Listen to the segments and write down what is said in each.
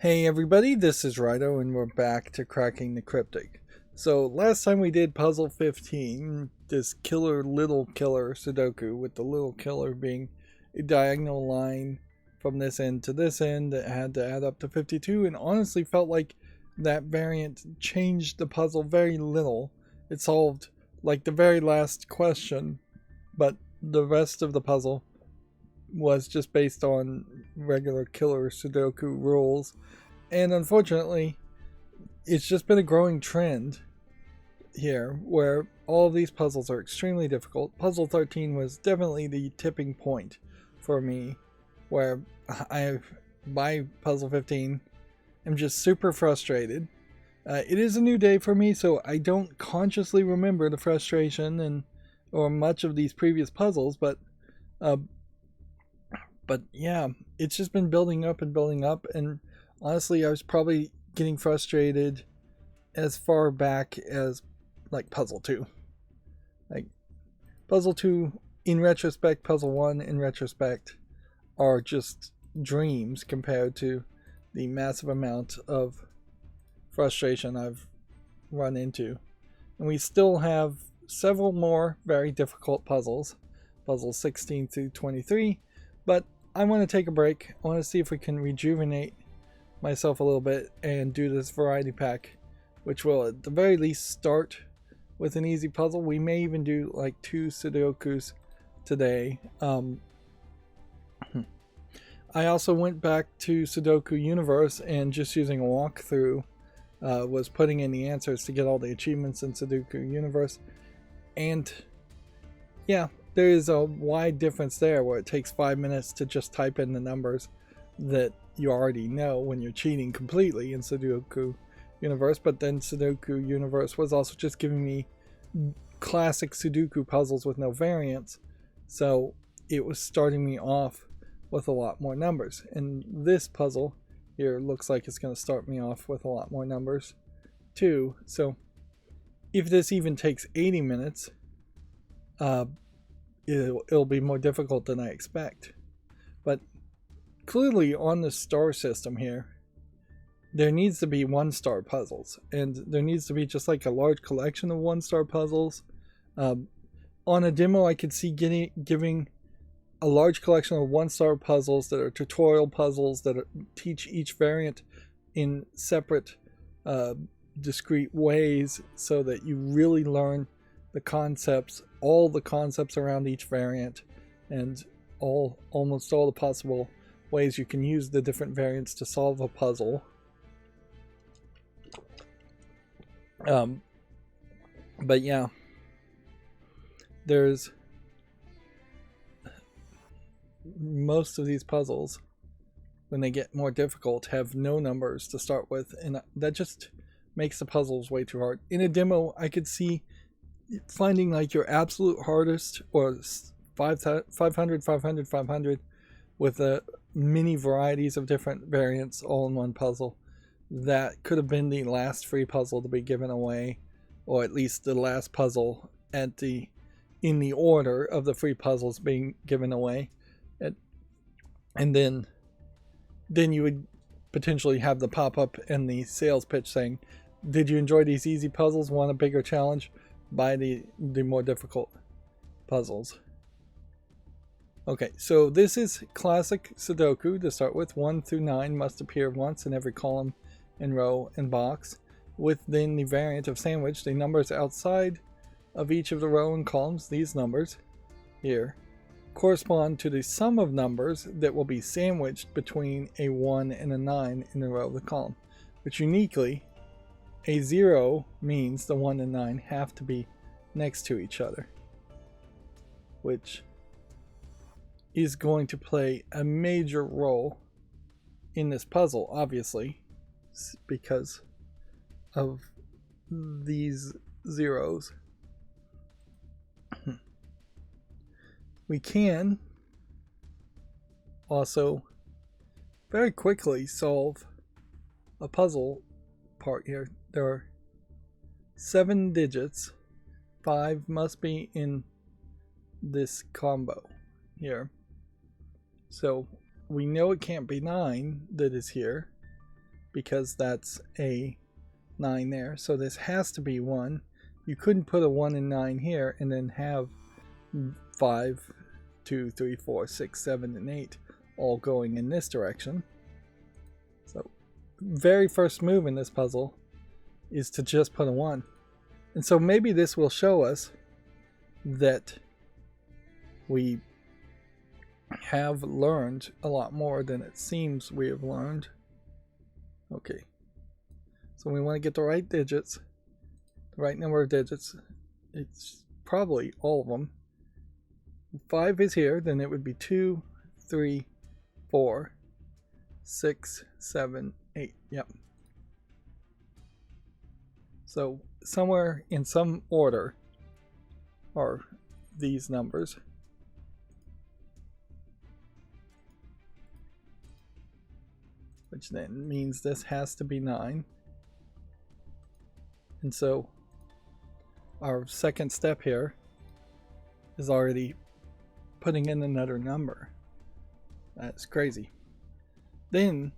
Hey everybody, this is Rydo and we're back to Cracking the Cryptic. So last time we did puzzle 15, this little killer Sudoku, with the little killer being a diagonal line from this end to this end that had to add up to 52, and honestly felt like that variant changed the puzzle very little. It solved like the very last question, but the rest of the puzzle was just based on regular killer Sudoku rules. And unfortunately, it's just been a growing trend here where all of these puzzles are extremely difficult. Puzzle 13 was definitely the tipping point for me, where by puzzle 15, I'm just super frustrated. It is a new day for me, so I don't consciously remember the frustration or much of these previous puzzles, but yeah, it's just been building up and building up, and honestly, I was probably getting frustrated as far back as like puzzle 2. Like puzzle 2 in retrospect, puzzle 1 in retrospect are just dreams compared to the massive amount of frustration I've run into. And we still have several more very difficult puzzles, puzzles 16 through 23, but I want to take a break. I want to see if we can rejuvenate myself a little bit and do this variety pack, which will at the very least start with an easy puzzle. We may even do like 2 Sudokus today. I also went back to Sudoku Universe and just using a walkthrough was putting in the answers to get all the achievements in Sudoku Universe. And yeah, there is a wide difference there where it takes 5 minutes to just type in the numbers that you already know when you're cheating completely in Sudoku Universe. But then Sudoku Universe was also just giving me classic Sudoku puzzles with no variants, so it was starting me off with a lot more numbers. And this puzzle here looks like it's going to start me off with a lot more numbers too. So if this even takes 80 minutes, it'll be more difficult than I expect. But clearly on the star system here, there needs to be 1-star puzzles, and there needs to be just like a large collection of 1-star puzzles. On a demo, I could see giving a large collection of 1-star puzzles that are tutorial puzzles that teach each variant in separate, discrete ways, so that you really learn the concepts, all the concepts around each variant, and almost all the possible ways you can use the different variants to solve a puzzle. But yeah, there's most of these puzzles, when they get more difficult, have no numbers to start with, and that just makes the puzzles way too hard. In a demo, I could see finding like your absolute hardest, or 500, 500, 500, with many varieties of different variants all in one puzzle. That could have been the last free puzzle to be given away, or at least the last puzzle in the order of the free puzzles being given away. And then you would potentially have the pop-up and the sales pitch saying, did you enjoy these easy puzzles? Want a bigger challenge? Buy the more difficult puzzles. Okay, so this is classic Sudoku to start with. 1 through 9 must appear once in every column and row and box. Within the variant of sandwich, the numbers outside of each of the row and columns, these numbers here, correspond to the sum of numbers that will be sandwiched between a 1 and a 9 in the row of the column, which uniquely, a 0 means the 1 and 9 have to be next to each other, which is going to play a major role in this puzzle, obviously, because of these zeros. We can also very quickly solve a puzzle part here. There are 7 digits. 5 must be in this combo here. So we know it can't be 9 that is here. because that's a 9 there. So this has to be 1. You couldn't put a 1 and 9 here and then have 5, 2, 3, 4, 6, 7, and 8 all going in this direction. So very first move in this puzzle is to just put a 1. And so maybe this will show us that we have learned a lot more than it seems we have learned. Okay, so we want to get the right digits, the right number of digits. It's probably all of them. 5 is here, then it would be 2, 3, 4, 6, 7, 8. Yep. So somewhere in some order are these numbers. Which then means this has to be 9. And so our second step here is already putting in another number. That's crazy. Then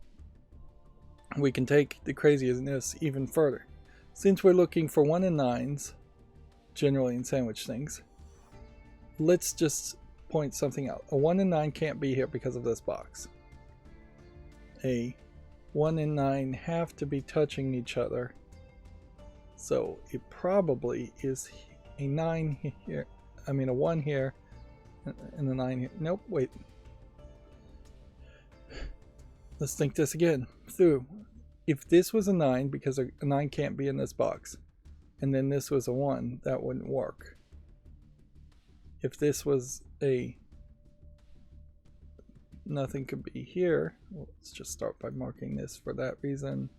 we can take the craziness even further. Since we're looking for 1 and 9s, generally in sandwich things, let's just point something out. A 1 and 9 can't be here because of this box. A 1 and 9 have to be touching each other. So it probably is a 9 here. I mean a 1 here and a 9 here. Nope, wait. Let's think this again through. If this was a 9, because a 9 can't be in this box, and then this was a 1, that wouldn't work. If this was a nothing could be here, well, let's just start by marking this for that reason.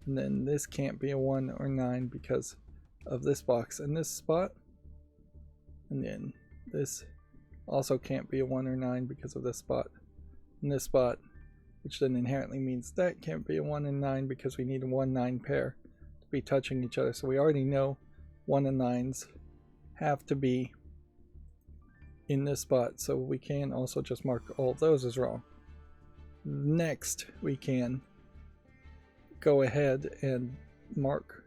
And then this can't be a 1 or 9 because of this box and this spot. And then this also can't be a 1 or 9 because of this spot and this spot, which then inherently means that can't be a 1 and 9 because we need a 1-9 pair to be touching each other. So we already know 1 and 9s have to be in this spot, so we can also just mark all of those as wrong. Next, we can go ahead and mark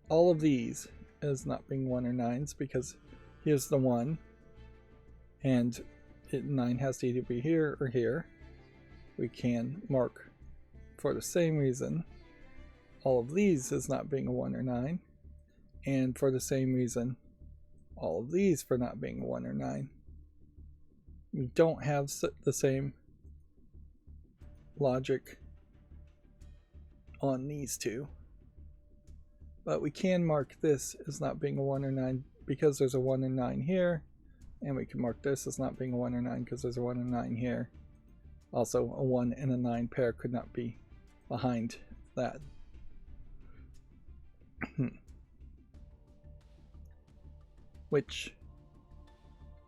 all of these as not being 1 or 9s because here's the 1 and 9 has to either be here or here. We can mark for the same reason all of these as not being a 1 or 9, and for the same reason all of these for not being a 1 or 9. We don't have the same logic on these two, but we can mark this as not being a 1 or 9 because there's a 1 and 9 here, and we can mark this as not being a 1 or 9 because there's a 1 and 9 here. Also, a 1 and a 9 pair could not be behind that. Which,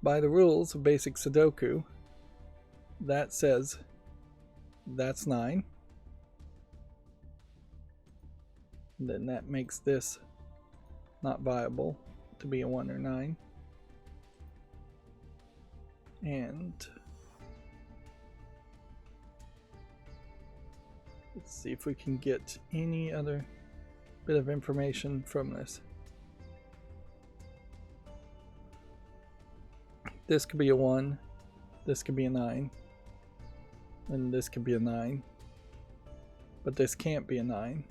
by the rules of basic Sudoku, that says that's 9. And then that makes this not viable to be a 1 or 9. And let's see if we can get any other bit of information from this. This could be a 1, this could be a 9, and this could be a 9, but this can't be a 9.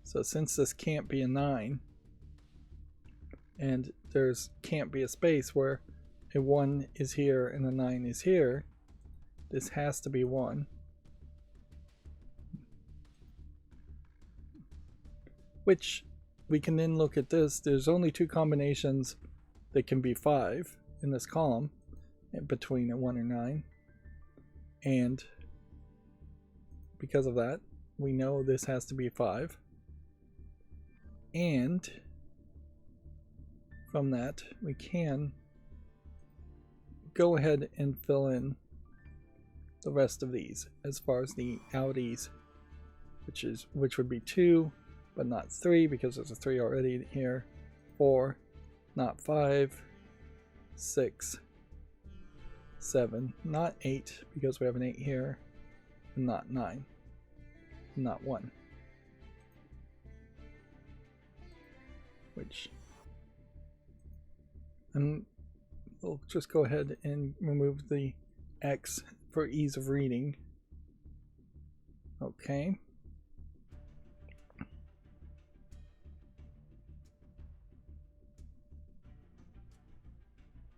So since this can't be a 9, and there's can't be a space where a 1 is here and a 9 is here, this has to be 1. Which we can then look at this. There's only 2 combinations that can be 5 in this column between a 1 or 9, and because of that we know this has to be 5, and from that we can go ahead and fill in the rest of these as far as the outies, which would be 2 but not 3 because there's a 3 already here, 4, not 5, 6, 7, not 8 because we have an 8 here, and not 9. not 1. Which, and we'll just go ahead and remove the X for ease of reading. Okay.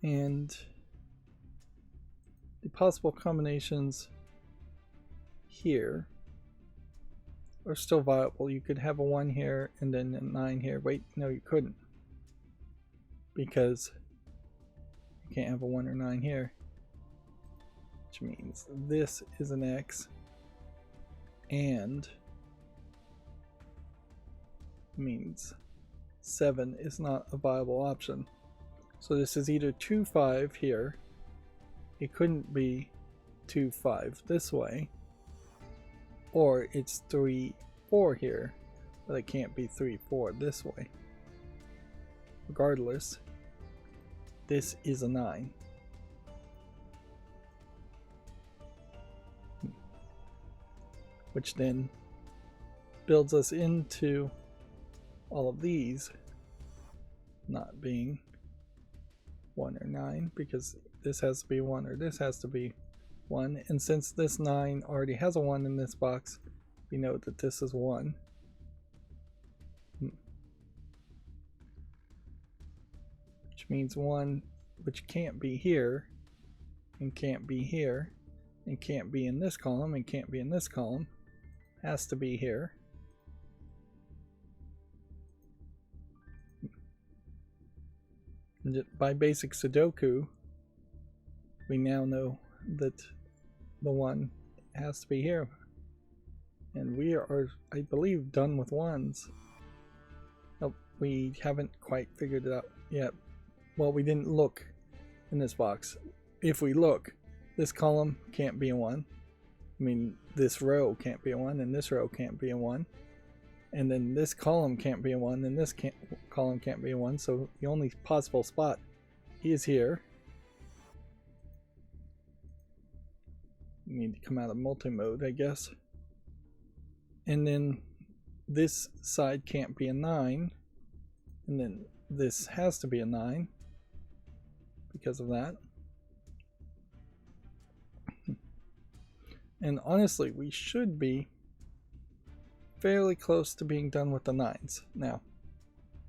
And the possible combinations here are still viable. You could have a 1 here and then a 9 here. Wait, no, you couldn't. Because you can't have a 1 or 9 here. Which means this is an X and means 7 is not a viable option. So this is either 2, 5 here. It couldn't be 2, 5 this way. Or it's 3, 4 here. But it can't be 3, 4 this way. Regardless, this is a 9. Which then builds us into all of these not being 1 or 9, because this has to be 1 or this has to be 1, and since this 9 already has a 1 in this box, we know that this is 1. Which means 1, which can't be here, and can't be here, and can't be in this column, and can't be in this column, has to be here. And by basic Sudoku, we now know that the 1 has to be here. And we are, I believe, done with 1s. Nope, we haven't quite figured it out yet. Well, we didn't look in this box. If we look, this column can't be a 1. I mean, this row can't be a 1, and this row can't be a 1. And then this column can't be a 1, and this column can't be a 1, so the only possible spot is here. You need to come out of multi-mode, I guess. And then this side can't be a 9, and then this has to be a 9 because of that. And honestly, we should be fairly close to being done with the 9s. Now,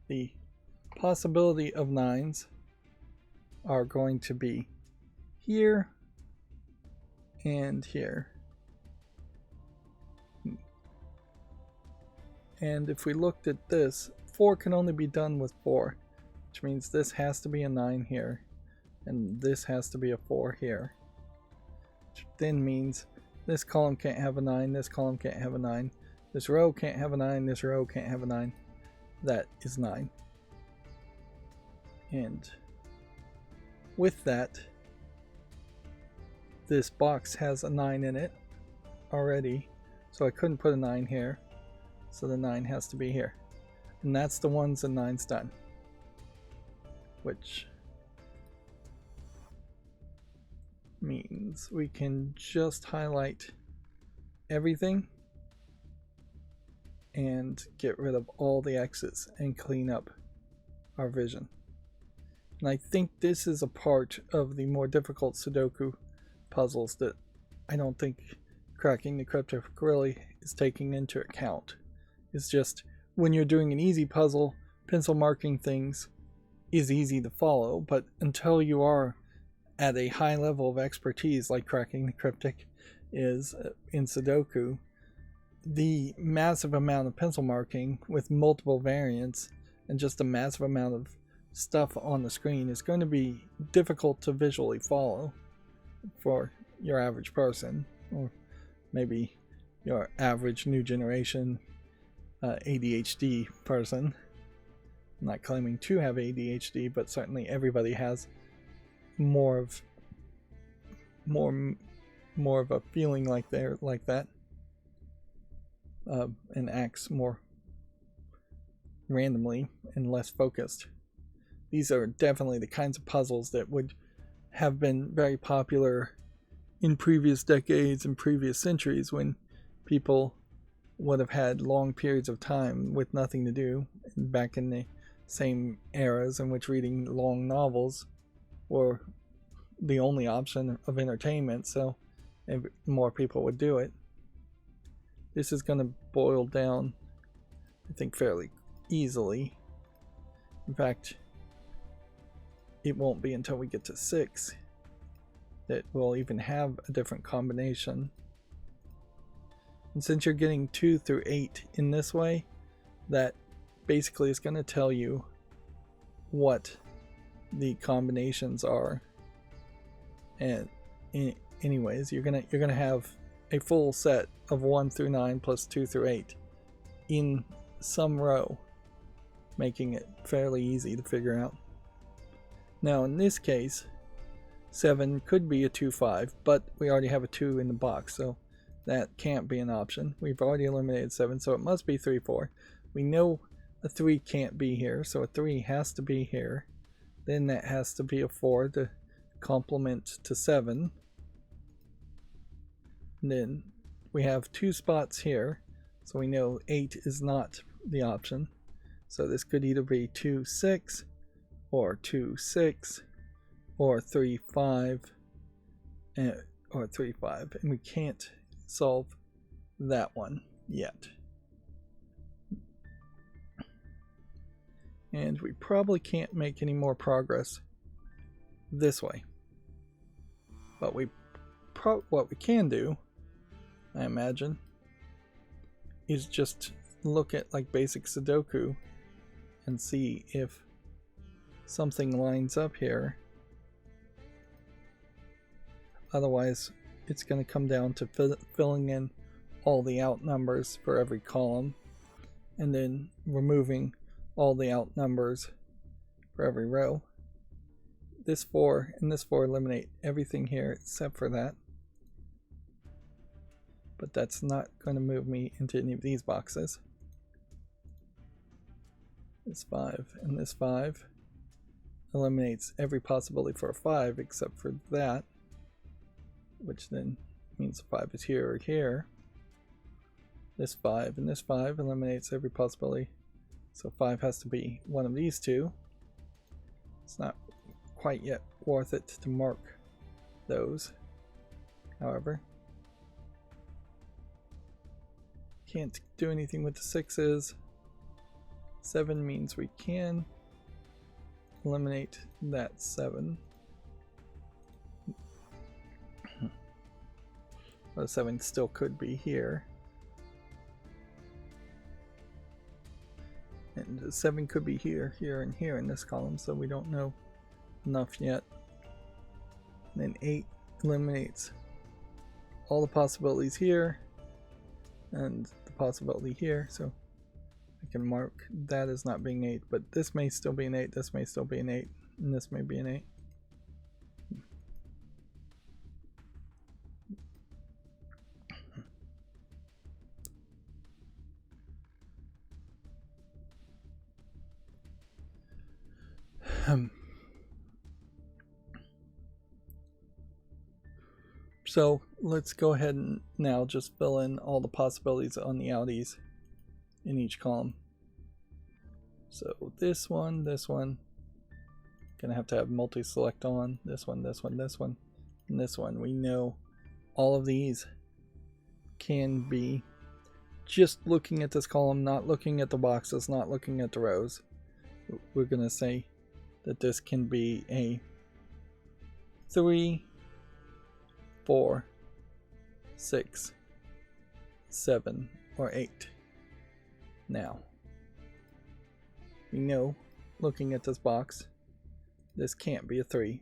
the possibility of 9s are going to be here and here. And if we looked at this, 4 can only be done with 4, which means this has to be a 9 here, and this has to be a 4 here. Which then means this column can't have a 9, this column can't have a 9, this row can't have a 9, this row can't have a 9. That is 9. And with that, this box has a 9 in it already, so I couldn't put a 9 here, so the 9 has to be here. And that's the 1s and 9s done. Which means we can just highlight everything and get rid of all the X's and clean up our vision. And I think this is a part of the more difficult Sudoku puzzles that I don't think Cracking the Cryptic really is taking into account. It's just when you're doing an easy puzzle, pencil marking things is easy to follow, but until you are at a high level of expertise like Cracking the Cryptic is in Sudoku, the massive amount of pencil marking with multiple variants and just a massive amount of stuff on the screen is going to be difficult to visually follow for your average person, or maybe your average new generation ADHD person. I'm not claiming to have ADHD, but certainly everybody has more of a feeling like they're like that, and acts more randomly and less focused. These are definitely the kinds of puzzles that would have been very popular in previous decades and previous centuries when people would have had long periods of time with nothing to do back in the same eras in which reading long novels were the only option of entertainment, so more people would do it. This is going to boil down, I think, fairly easily. In fact, it won't be until we get to 6 that we'll even have a different combination. And since you're getting 2 through 8 in this way, that basically is going to tell you what the combinations are. And anyways, you're gonna have a full set of 1 through 9 plus 2 through 8 in some row, making it fairly easy to figure out. Now in this case, 7 could be a 2-5, but we already have a 2 in the box, so that can't be an option. We've already eliminated 7, so it must be 3-4. We know a 3 can't be here, so a 3 has to be here. Then that has to be a 4 to complement to 7. And then we have 2 spots here, so we know 8 is not the option. So this could either be 2-6 or 2-6 or 3-5 or 3-5, and we can't solve that one yet. And we probably can't make any more progress this way. But what we can do, I imagine, is just look at like basic Sudoku and see if something lines up here. Otherwise, it's going to come down to filling in all the out numbers for every column and then removing all the out numbers for every row. This 4 and this 4 eliminate everything here except for that. But that's not going to move me into any of these boxes. This 5 and this 5 eliminates every possibility for a 5 except for that, which then means 5 is here or here. This 5 and this 5 eliminates every possibility, so 5 has to be one of these two. It's not quite yet worth it to mark those, however. Can't do anything with the 6s. 7 means we can eliminate that 7. Well, the 7 still could be here. And the 7 could be here, here, and here in this column, so we don't know enough yet. And then 8 eliminates all the possibilities here and the possibility here, so I can mark that as not being 8, but this may still be an 8, this may still be an 8, and this may be an 8. So let's go ahead and now just fill in all the possibilities on the outies in each column. So this one, gonna have to have multi-select on, this one, this one, this one, and this one. We know all of these can be, just looking at this column, not looking at the boxes, not looking at the rows, we're gonna say that this can be a 3, 4, 6, 7, or 8. Now, we know, looking at this box, this can't be a 3,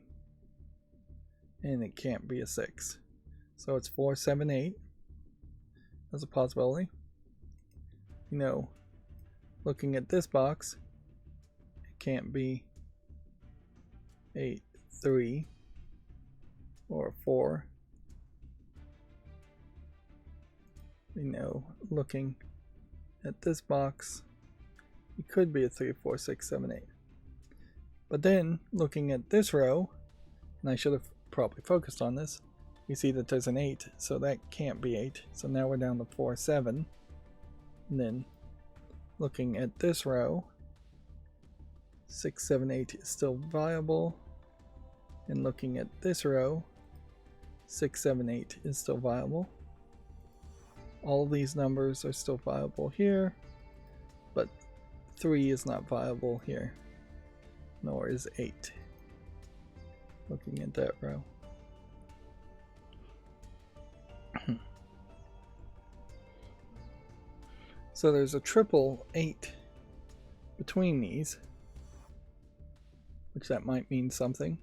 and it can't be a 6. So it's 4, 7, 8 as a possibility. You know, looking at this box, it can't be 8, 3, or 4. We know, looking at this box, it could be a 3, 4, 6, 7, 8. But then, looking at this row, and I should have probably focused on this, we see that there's an 8, so that can't be 8. So now we're down to 4, 7. And then looking at this row, 6, 7, 8 is still viable. And looking at this row, 6, 7, 8 is still viable. All these numbers are still viable here, but 3 is not viable here, nor is 8. Looking at that row. So there's a triple 8 between these, which that might mean something,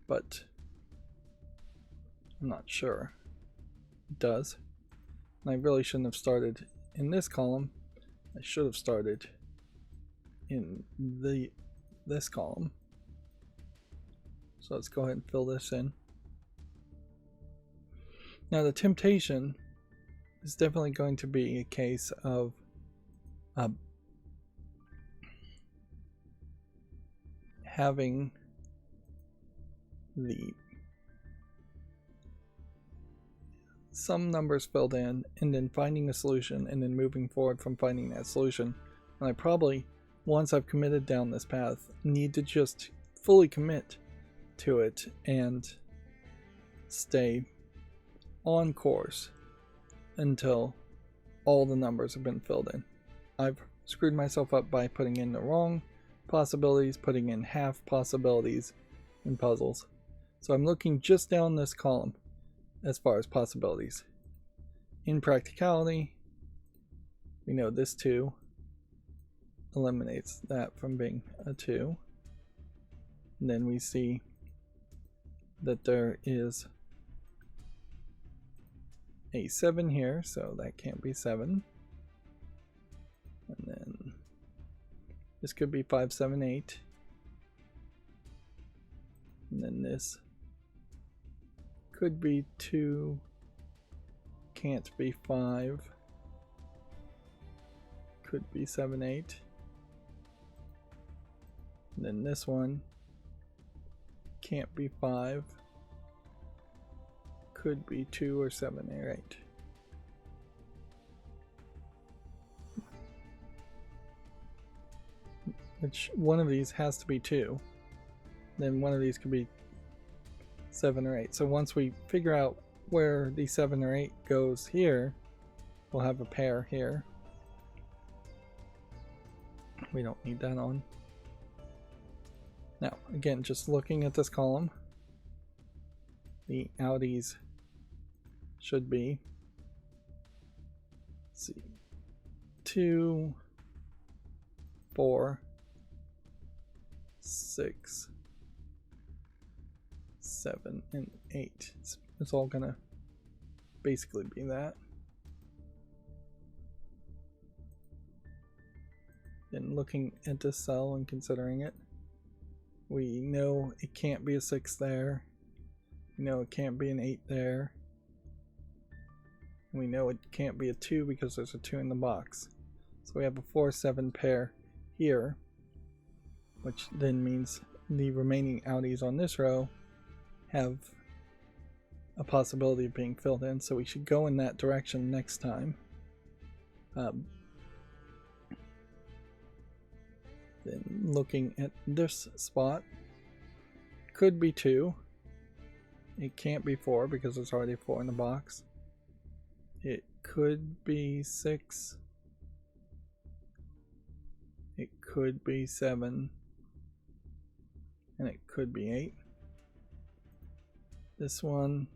but I'm not sure it does. And I really shouldn't have started in this column. I should have started in this column. So let's go ahead and fill this in. Now the temptation is definitely going to be a case of having some numbers filled in and then finding a solution and then moving forward from finding that solution. And I probably, once I've committed down this path, need to just fully commit to it and stay on course until all the numbers have been filled in. I've screwed myself up by putting in the wrong possibilities, putting in half possibilities in puzzles. So I'm looking just down this column as far as possibilities. In practicality, we know this 2 eliminates that from being a 2. And then we see that there is a 7 here, so that can't be 7. And then this could be 5, 7, 8. And then this could be 2, can't be 5, could be 7, 8. And then this one can't be 5, could be 2 or 7 or 8. Which one of these has to be 2. Then one of these could be 7 or 8. So once we figure out where the 7 or 8 goes here, we'll have a pair here. We don't need that on. Now, again, just looking at this column, the outies should be, let's see, 2, 4, 6, 7, and 8. It's all gonna basically be that. And looking at this cell and considering it, we know it can't be a 6 there. We know it can't be an 8 there. We know it can't be a 2 because there's a 2 in the box. So we have a 4, 7 pair here, which then means the remaining outies on this row have a possibility of being filled in, so we should go in that direction next time. Then looking at this spot, could be 2. It can't be 4 because there's already 4 in the box. It could be 6. It could be 7. And it could be 8. This one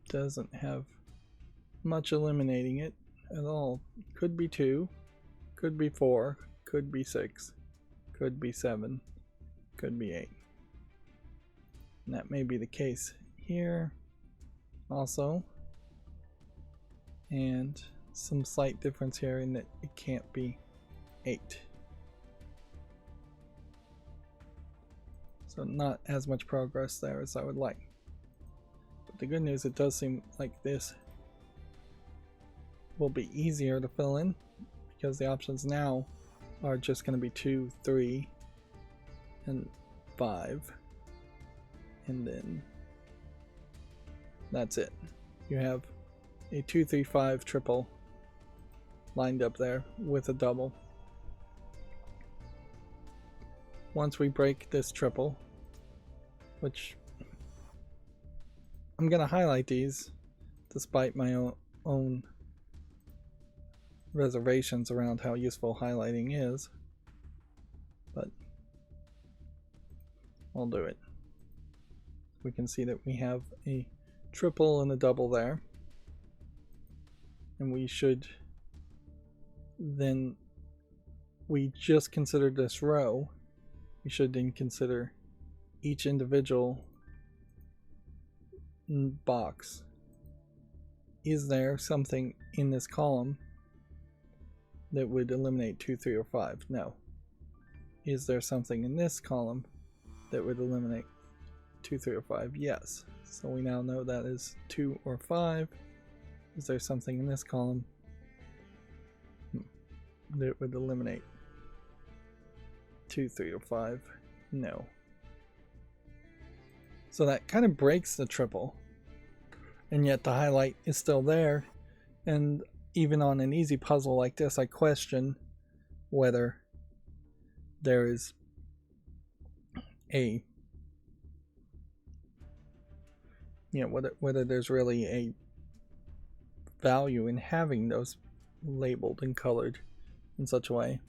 doesn't have much eliminating it at all. Could be 2, could be 4, could be 6, could be 7, could be 8. And that may be the case here also. And some slight difference here in that it can't be 8. So not as much progress there as I would like. But the good news, it does seem like this will be easier to fill in because the options now are just going to be 2, 3, and 5. And then that's it. You have a 2, 3, 5 triple lined up there with a double. Once we break this triple, which I'm going to highlight these despite my own reservations around how useful highlighting is, but I'll do it. We can see that we have a triple and a double there, and we should then, we just considered this row, we should then consider each individual box. Is there something in this column that would eliminate 2, 3, or 5? No. Is there something in this column that would eliminate 2, 3, or 5? Yes. So we now know that is 2 or 5. Is there something in this column that would eliminate 2, 3, or 5? No. So that kind of breaks the triple, and yet the highlight is still there. And even on an easy puzzle like this, I question whether there is a, whether there's really a value in having those labeled and colored in such a way.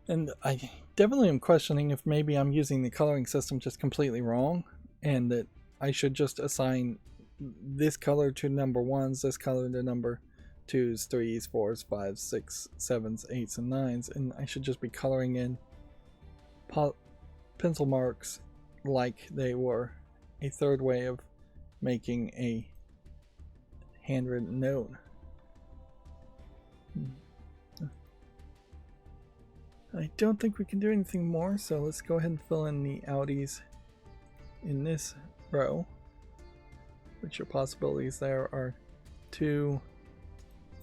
And I definitely am questioning if maybe I'm using the coloring system just completely wrong, and that I should just assign this color to number 1s, this color to number 2s, 3s, 4s, 5s, 6s, 7s, 8s, and 9s, and I should just be coloring in pencil marks like they were a third way of making a handwritten note. I don't think we can do anything more, so let's go ahead and fill in the outies in this row, which your possibilities there are 2,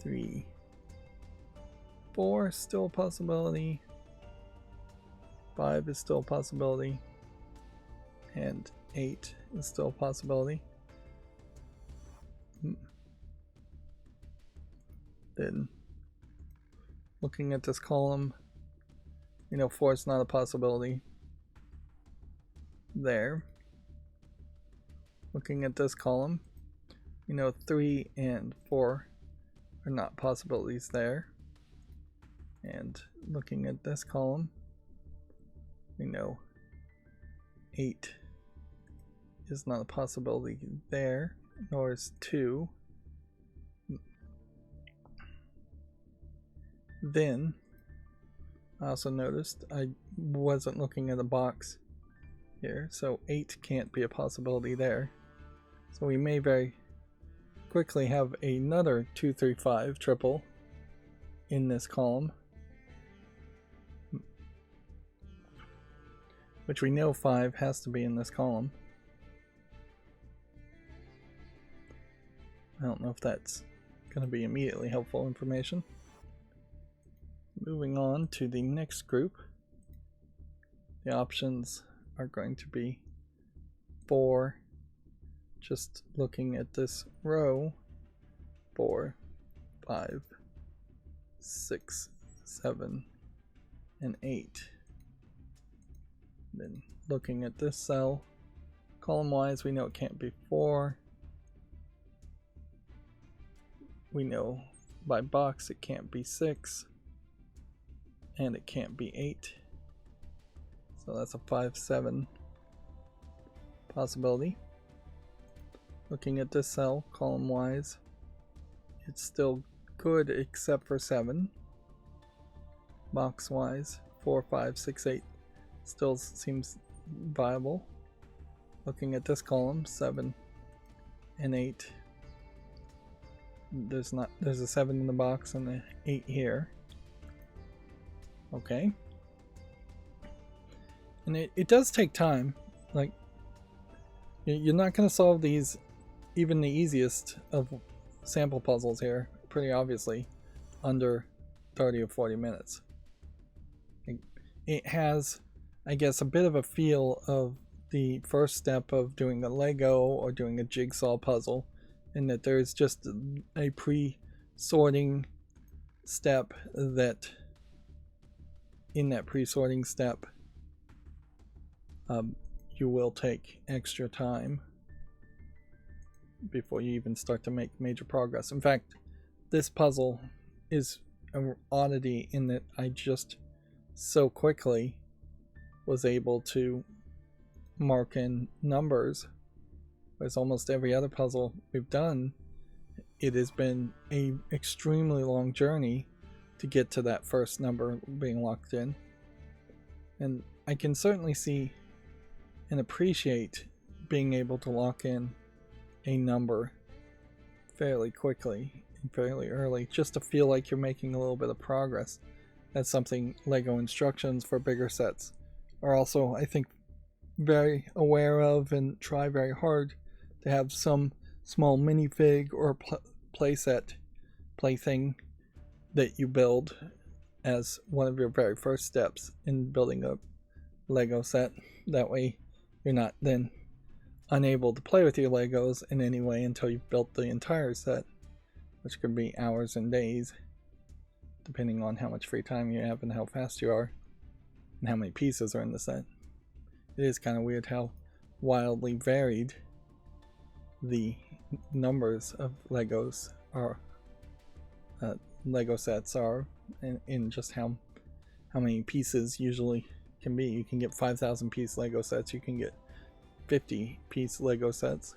3, 4, still a possibility, 5 is still a possibility, and 8 is still a possibility. Then looking at this column, 4 is not a possibility there. Looking at this column, 3 and 4 are not possibilities there. And looking at this column, we know 8 is not a possibility there, nor is 2. Then I also noticed I wasn't looking at a box here, so 8 can't be a possibility there. So we may very quickly have another 2, 3, 5 triple in this column, which we know 5 has to be in this column. I don't know if that's going to be immediately helpful information. Moving on to the next group, the options are going to be 4, just looking at this row, 4, 5, 6, 7, and 8. Then looking at this cell, column wise, we know it can't be 4. We know by box it can't be 6. And it can't be 8. So that's a 5, 7 possibility. Looking at this cell, column wise, it's still good except for 7. Box wise, 4, 5, 6, 8 still seems viable. Looking at this column, 7 and 8. There's a 7 in the box and an 8 here. Okay. And it does take time. Like, you're not going to solve these, even the easiest of sample puzzles here, pretty obviously, under 30 or 40 minutes. It has, I guess, a bit of a feel of the first step of doing a Lego or doing a jigsaw puzzle, and that there is just a pre-sorting step that in that pre-sorting step you will take extra time before you even start to make major progress. In fact, this puzzle is an oddity in that I just so quickly was able to mark in numbers, whereas almost every other puzzle we've done, it has been a extremely long journey to get to that first number being locked in. And I can certainly see and appreciate being able to lock in a number fairly quickly and fairly early, just to feel like you're making a little bit of progress. That's something LEGO instructions for bigger sets are also, I think, very aware of and try very hard to have some small minifig or plaything that you build as one of your very first steps in building a LEGO set. That way you're not then unable to play with your LEGOs in any way until you've built the entire set, which could be hours and days, depending on how much free time you have and how fast you are and how many pieces are in the set. It is kind of weird how wildly varied the numbers of LEGOs are, LEGO sets are, in just how many pieces usually can be. You can get 5,000 piece LEGO sets, you can get 50 piece LEGO sets.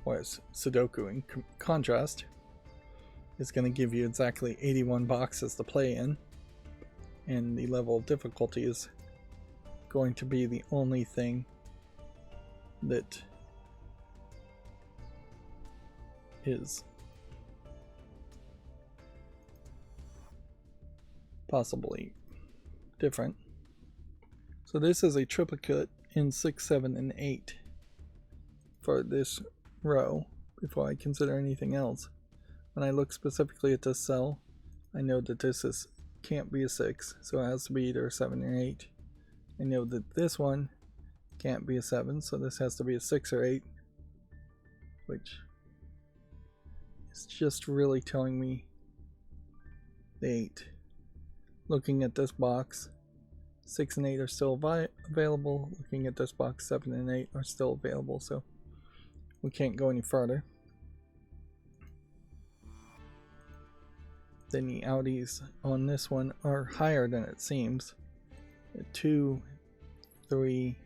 Whereas Sudoku, in contrast, is going to give you exactly 81 boxes to play in, and the level of difficulty is going to be the only thing that is possibly different. So this is a triplicate in 6, 7, and 8 for this row before I consider anything else. When I look specifically at this cell, I know that this can't be a 6, so it has to be either a 7 or 8. I know that this one can't be a 7, so this has to be a 6 or 8, which is just really telling me the 8. Looking at this box, 6 and 8 are still available. Looking at this box, 7 and 8 are still available, so we can't go any further. Then the outies on this one are higher than it seems. 2, 3,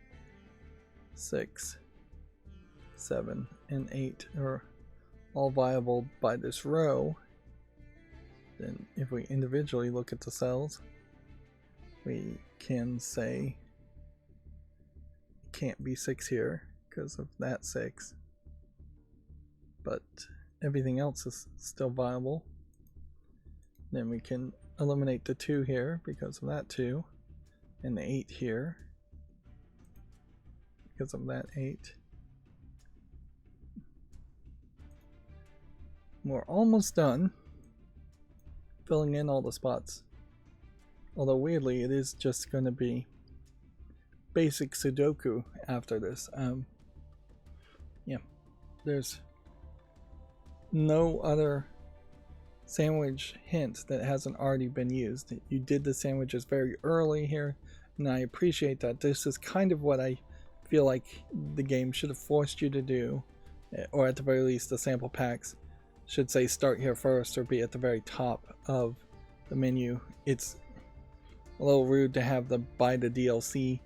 6, 7, and 8 are all viable by this row. Then if we individually look at the cells, we can say it can't be 6 here because of that 6, but everything else is still viable. Then we can eliminate the 2 here because of that 2, and the 8 here because of that 8. We're almost done filling in all the spots. Although weirdly, it is just going to be basic Sudoku after this. Yeah, there's no other sandwich hint that hasn't already been used. You did the sandwiches very early here, and I appreciate that. This is kind of what I feel like the game should have forced you to do, or at the very least the sample packs should say start here first or be at the very top of the menu. It's a little rude to have the buy the DLC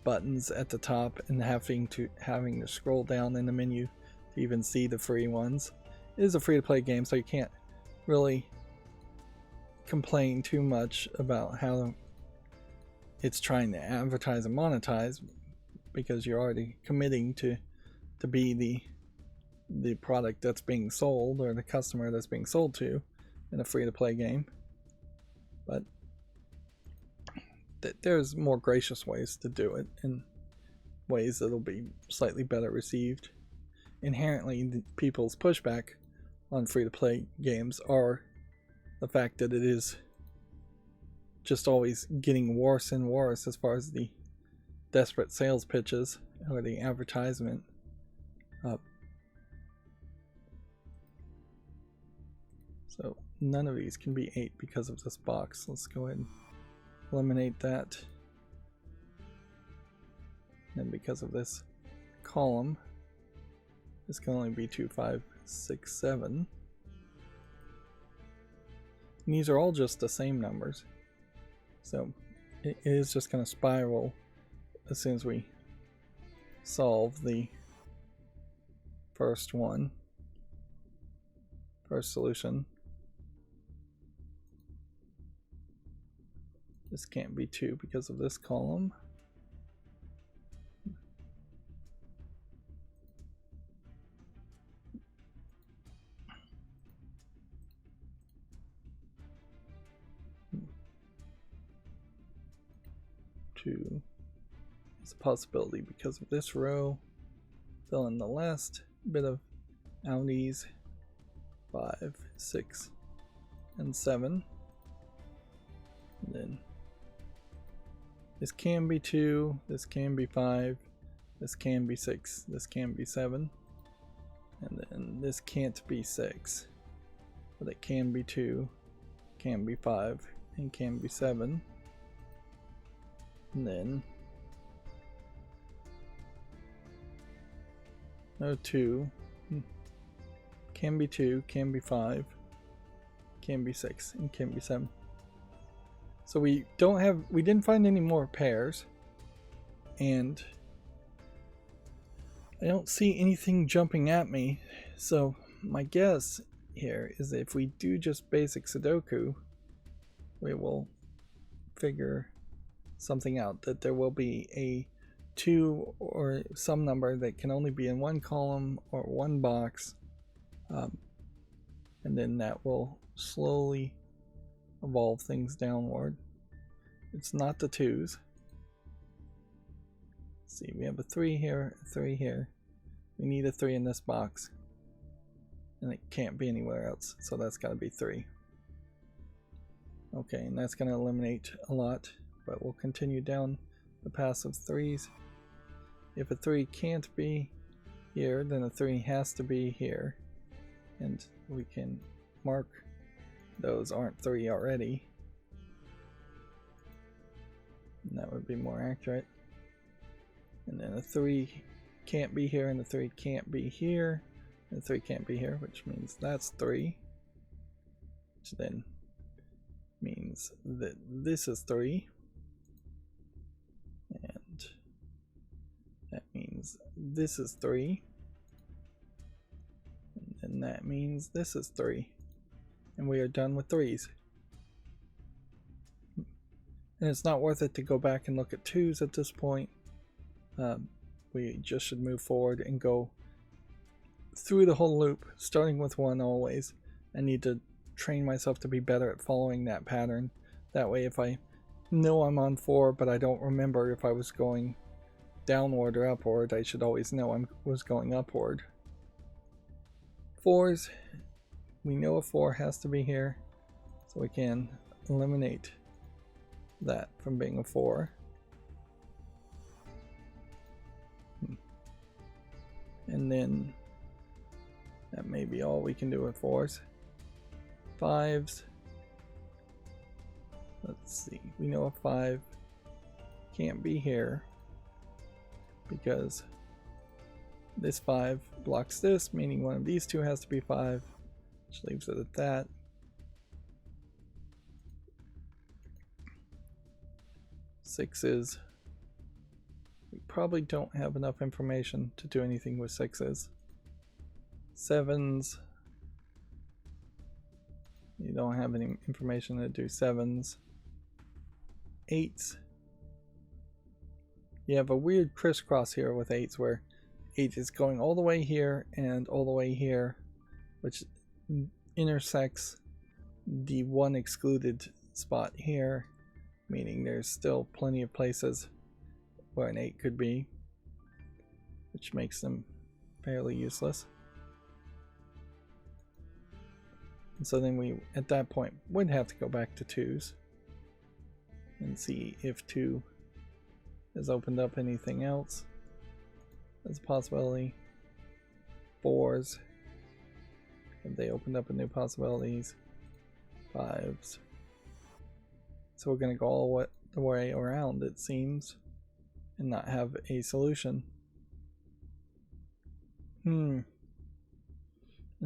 buttons at the top and having to scroll down in the menu to even see the free ones. It is a free-to-play game, so you can't really complain too much about how it's trying to advertise and monetize, because you're already committing to be the product that's being sold, or the customer that's being sold to in a free-to-play game. But there's more gracious ways to do it, in ways that'll be slightly better received. Inherently, people's pushback on free-to-play games are the fact that it is just always getting worse and worse as far as the desperate sales pitches or the advertisement up. So none of these can be 8 because of this box. Let's go ahead and eliminate that. And because of this column, this can only be 2, 5, 6, 7. And these are all just the same numbers. So it is just going to spiral as soon as we solve the first solution. This can't be 2 because of this column. Two. It's a possibility because of this row. Fill in the last bit of outies. 5, 6, and 7. And then this can be 2, this can be 5, this can be 6, this can be 7, and then this can't be 6, but it can be 2, can be 5, and can be 7. And then no 2, can be 2, can be 5, can be 6, and can be 7. So we didn't find any more pairs, and I don't see anything jumping at me. So my guess here is that if we do just basic Sudoku, we will figure something out, that there will be a 2 or some number that can only be in one column or one box, and then that will slowly evolve things downward. It's not the 2s. Let's see, we have a 3 here, a 3 here. We need a 3 in this box, and it can't be anywhere else, so that's got to be 3. Okay, and that's going to eliminate a lot, but we'll continue down the path of 3s. If a 3 can't be here, then a 3 has to be here, and we can mark those aren't 3 already, and that would be more accurate. And then a 3 can't be here, and a 3 can't be here, and a 3 can't be here, which means that's 3, which then means that this is 3, and that means this is 3, and then that means this is 3, and we are done with 3s. And it's not worth it to go back and look at 2s at this point. We just should move forward and go through the whole loop, starting with 1 always. I need to train myself to be better at following that pattern. That way, if I know I'm on 4 but I don't remember if I was going downward or upward, I should always know I was going upward. 4s, we know a 4 has to be here, so we can eliminate that from being a 4. And then that may be all we can do with 4s. 5s, let's see, we know a 5 can't be here because this 5 blocks this, meaning one of these two has to be 5, which leaves it at that. 6s, we probably don't have enough information to do anything with 6s. 7s, you don't have any information to do 7s. 8s, you have a weird crisscross here with 8s where 8 is going all the way here and all the way here, which intersects the 1 excluded spot here, meaning there's still plenty of places where an 8 could be, which makes them fairly useless. And so then we, at that point, would have to go back to 2s and see if 2 has opened up anything else. There's a possibility. 4s. Have they opened up a new possibilities? 5s. So we're going to go all the way around, it seems, and not have a solution. And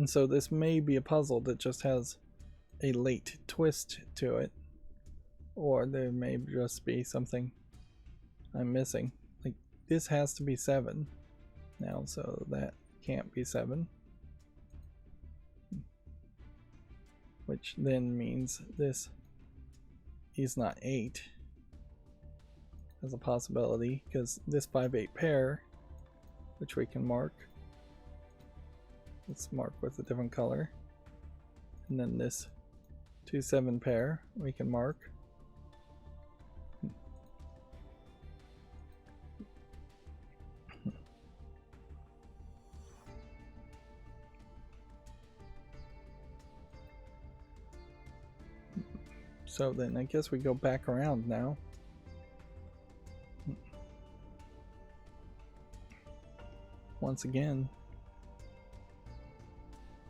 so this may be a puzzle that just has a late twist to it. Or there may just be something I'm missing. Like, this has to be 7 now, so that can't be 7. Which then means this is not 8 as a possibility, because this 5-8 pair, which we can mark, let's mark with a different color, and then this 2-7 pair we can mark. So then I guess we go back around now. Once again.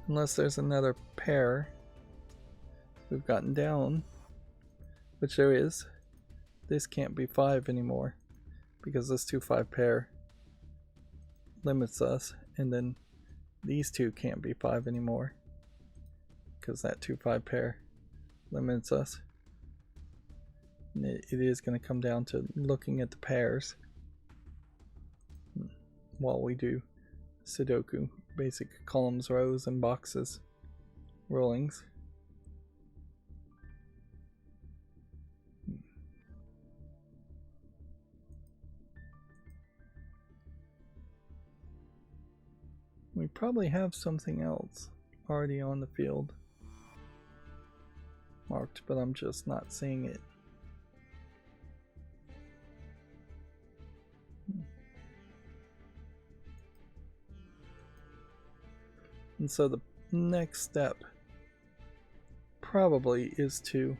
Unless there's another pair we've gotten down, which there is. This can't be 5 anymore because this 2-5 pair limits us, and then these two can't be 5 anymore because that 2-5 pair limits us. And it is going to come down to looking at the pairs while we do Sudoku, basic columns, rows, and boxes rulings. We probably have something else already on the field marked, but I'm just not seeing it. And so the next step probably is to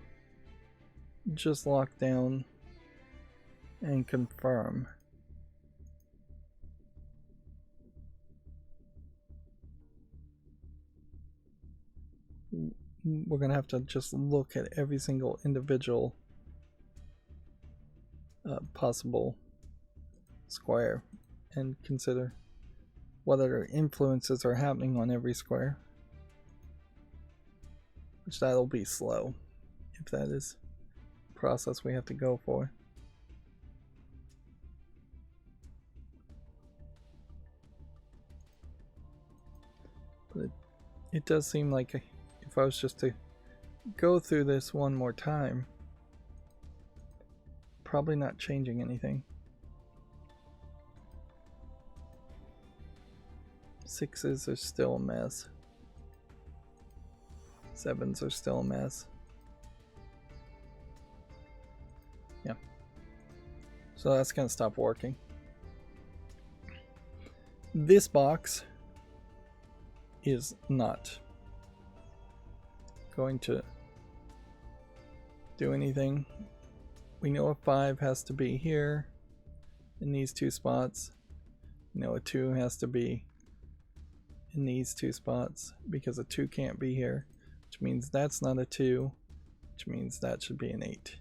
just lock down and confirm. We're going to have to just look at every single individual possible square and consider what other influences are happening on every square, which that'll be slow if that is the process we have to go for. But it does seem like if I was just to go through this one more time, probably not changing anything. 6s are still a mess. 7s are still a mess. Yeah. So that's going to stop working. This box is not going to do anything. We know a 5 has to be here in these two spots. We know a 2 has to be in these two spots because a 2 can't be here, which means that's not a 2, which means that should be an 8.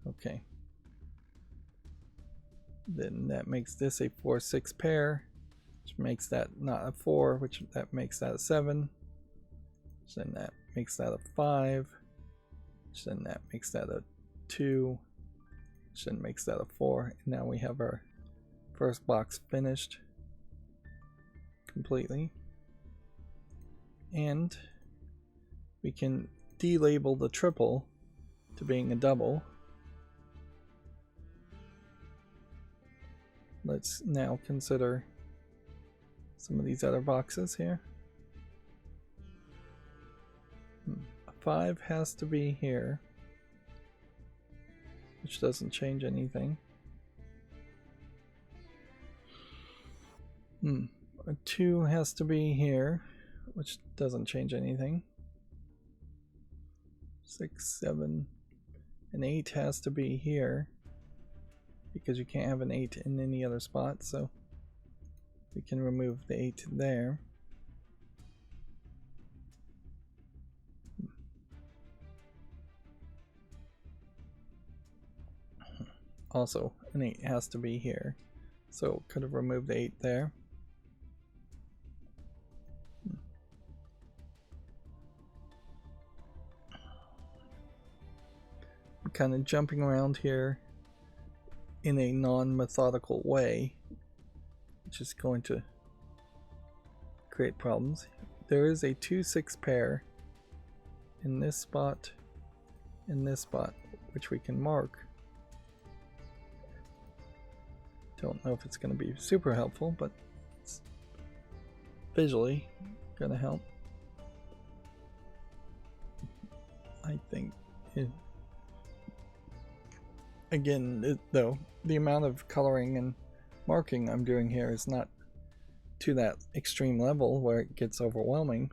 Okay. Then that makes this a 4-6 pair, which makes that not a 4, which that makes that a 7, which then that makes that a 5, which then that makes that a 2, which then makes that a 4, and now we have our first box finished completely. And we can delabel the triple to being a double. Let's now consider some of these other boxes here. A 5 has to be here, which doesn't change anything. A 2 has to be here, which doesn't change anything. 6, 7, and 8 has to be here because you can't have an 8 in any other spot, so we can remove the 8 there. Also, an 8 has to be here, so could have removed the 8 there. I'm kind of jumping around here in a non-methodical way, which is going to create problems. There is a 2-6 pair in this spot, which we can mark. Don't know if it's going to be super helpful, but it's visually going to help. I think again, though, the amount of coloring and marking I'm doing here is not to that extreme level where it gets overwhelming.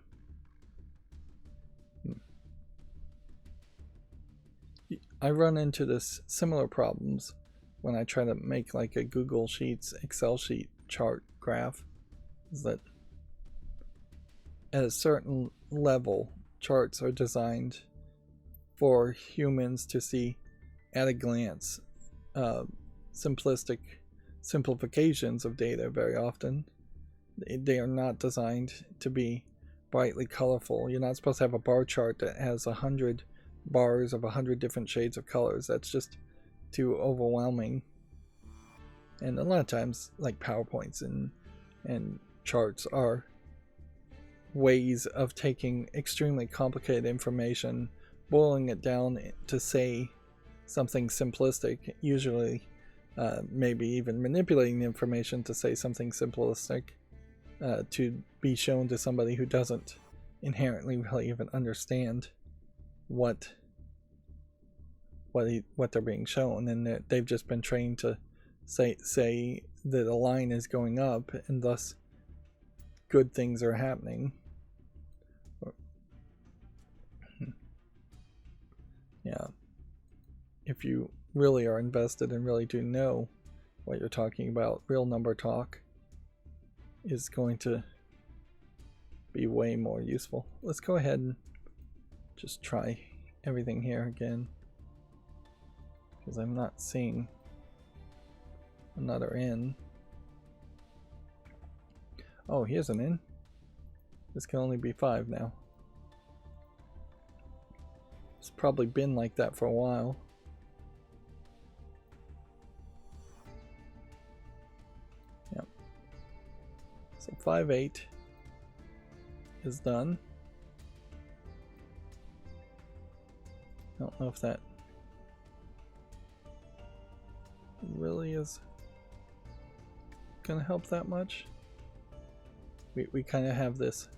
I run into this similar problems when I try to make like a Google Sheets, Excel sheet chart graph, is that at a certain level, charts are designed for humans to see at a glance. Simplistic simplifications of data very often. They are not designed to be brightly colorful. You're not supposed to have a bar chart that has 100 bars of 100 different shades of colors. That's just too overwhelming. And a lot of times, like PowerPoints and charts are ways of taking extremely complicated information, boiling it down to say something simplistic, usually maybe even manipulating the information to say something simplistic to be shown to somebody who doesn't inherently really even understand what they're being shown, and they've just been trained to say that a line is going up and thus good things are happening. Yeah, if you really are invested and really do know what you're talking about, real number talk is going to be way more useful. Let's go ahead and just try everything here again, because I'm not seeing another in. Oh, here's an in. This can only be 5 now. It's probably been like that for a while. Yep. So 5-8 is done. I don't know if that really is gonna help that much. We kind of have this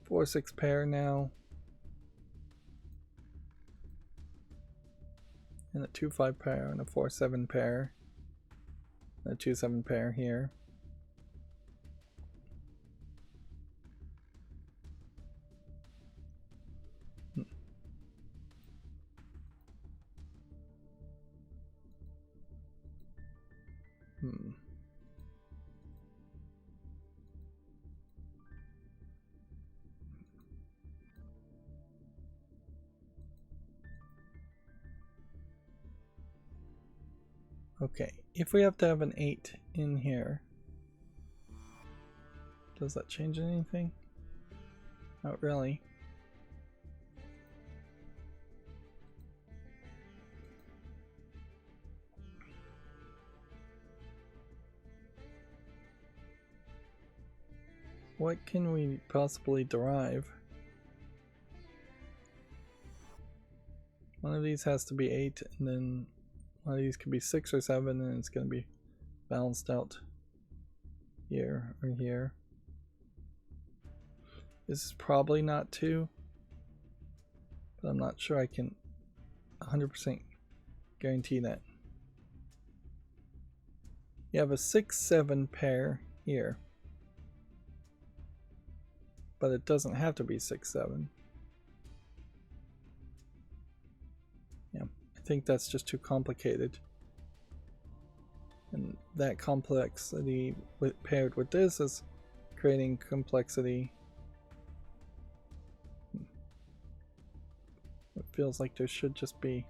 4-6 pair now, and a 2-5 pair and a 4-7 pair, and a 2-7 pair here. Okay, if we have to have an 8 in here, does that change anything? Not really. What can we possibly derive? One of these has to be 8, and then one of these could be 6 or 7, and it's going to be balanced out here or here. This is probably not 2, but I'm not sure I can 100% guarantee that. You have a 6-7 pair here, but it doesn't have to be 6-7. Yeah, I think that's just too complicated that complexity paired with this is creating complexity. It feels like there should just be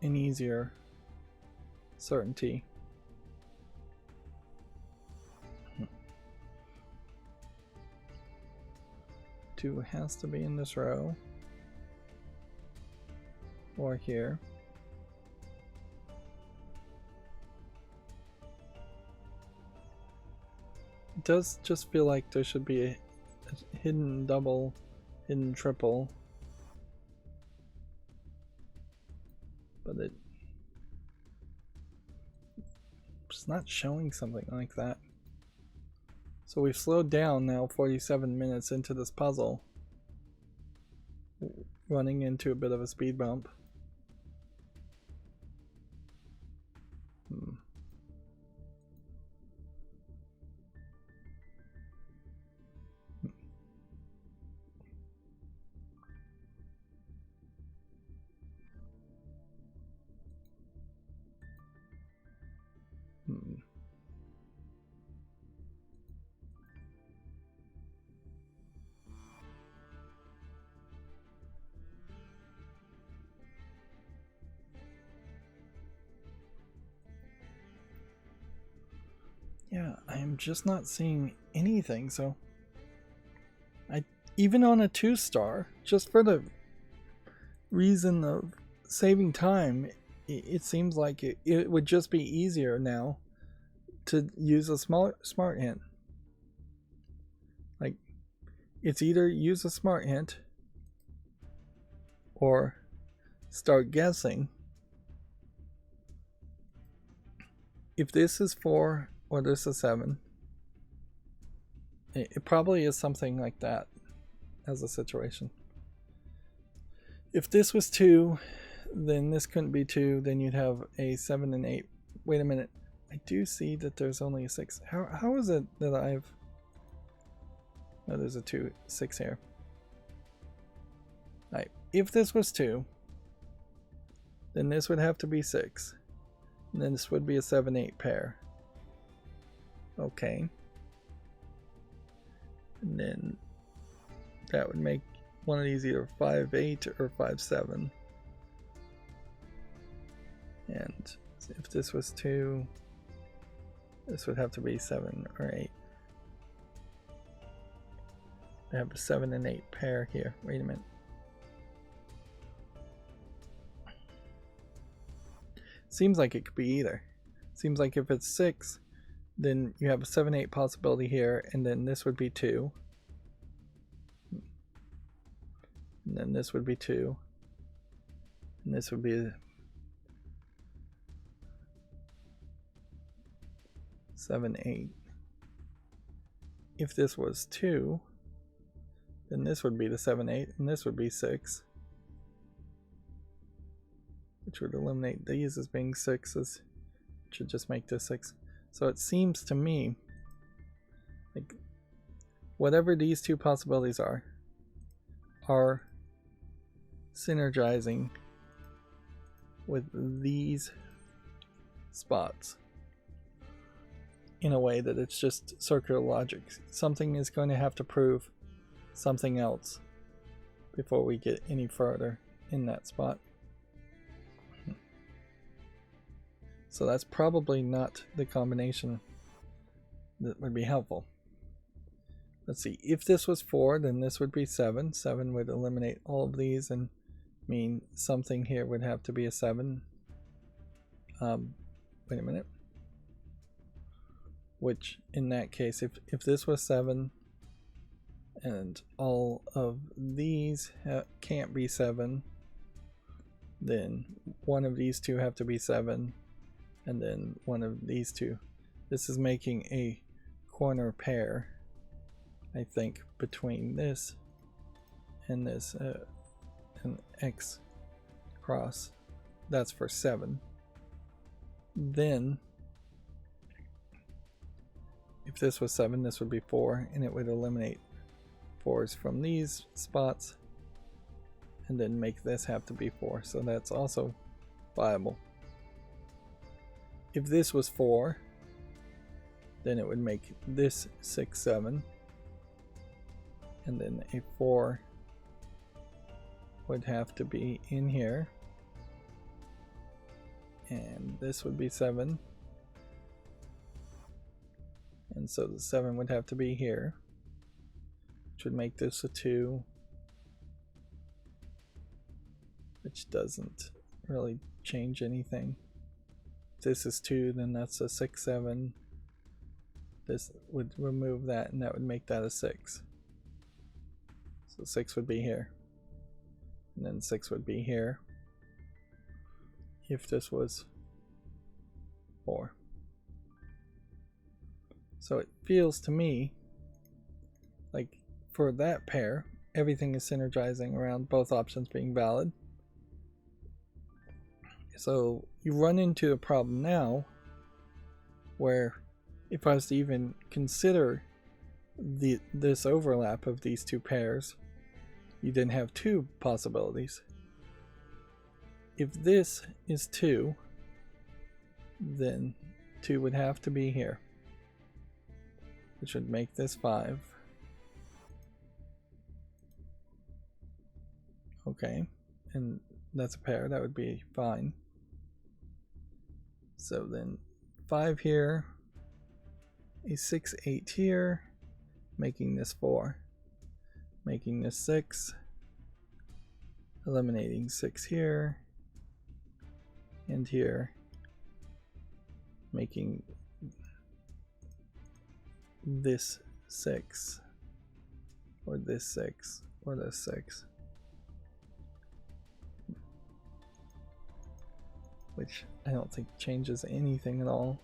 an easier certainty. 2 has to be in this row or here. It does just feel like there should be a hidden double, hidden triple, but it's not showing something like that. So we've slowed down now 47 minutes into this puzzle, running into a bit of a speed bump. Yeah, I am just not seeing anything, so even on a 2-star, just for the reason of saving time, it seems like it would just be easier now to use a smart hint. Like, it's either use a smart hint or start guessing. If this is 4 or this is 7, it probably is something like that as a situation. If this was 2, then this couldn't be 2, then you'd have a 7 and 8. Wait a minute, I do see that there's only a 6. How is it that I've... No, there's a 6 here. Alright, if this was 2, then this would have to be 6. And then this would be a 7-8 pair. Okay. And then that would make one of these either 5-8 or 5-7. And if this was 2, this would have to be 7 or 8. I have a 7 and 8 pair here. Wait a minute. Seems like it could be either. Seems like if it's 6, then you have a 7-8 possibility here, and then this would be 2. And then this would be 2. And this would be 7-8. If this was 2, then this would be the 7-8, and this would be 6. Which would eliminate these as being 6s. Should just make this 6. So it seems to me like whatever these two possibilities are synergizing with these spots in a way that it's just circular logic. Something is going to have to prove something else before we get any further in that spot. So that's probably not the combination that would be helpful. Let's see, if this was 4, then this would be 7. 7 would eliminate all of these and mean something here would have to be a 7. Wait a minute. Which, in that case, if this was 7, and all of these can't be 7, then one of these two have to be 7, and then one of these two. This is making a corner pair, I think, between this and this, an X cross. That's for 7. Then, if this was 7, this would be 4, and it would eliminate 4s from these spots, and then make this have to be 4. So that's also viable. if this was 4, then it would make this 6, 7. And then a 4 would have to be in here. And this would be 7. And so the 7 would have to be here, which would make this a 2. Which doesn't really change anything. If this is 2, then that's a 6, 7. This would remove that, and that would make that a 6. So 6 would be here. And then 6 would be here. If this was 4. So it feels to me like for that pair, everything is synergizing around both options being valid. So you run into a problem now where if I was to even consider this overlap of these two pairs, you then have two possibilities. If this is 2, then 2 would have to be here, which would make this 5. Okay, and that's a pair, that would be fine. So then 5 here, a 6, 8 here, making this 4, making this 6, eliminating 6 here, and here, making this 6, or this 6, or this 6. Which I don't think changes anything at all.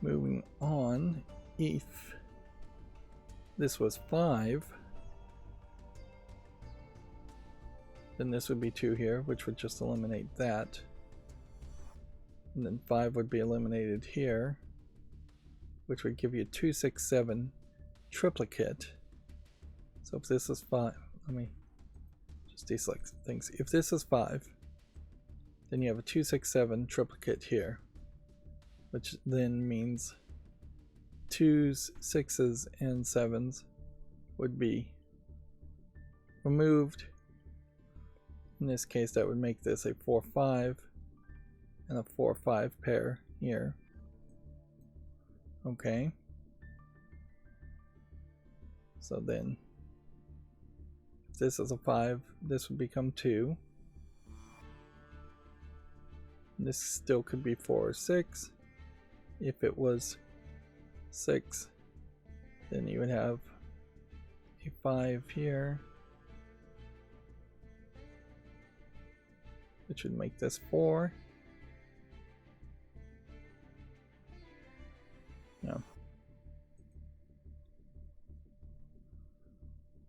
Moving on, if this was 5, then this would be 2 here, which would just eliminate that. And then 5 would be eliminated here, which would give you 2, 6, 7 triplicate. So if this is 5, let me just deselect things. If this is 5, then you have a 2, 6, 7 triplicate here, which then means 2s, 6s, and 7s would be removed. In this case, that would make this a 4, 5 and a 4, 5 pair here. Okay. So then, if this is a 5, this would become 2. This still could be 4 or 6. If it was 6, then you would have a 5 here, which would make this 4. No.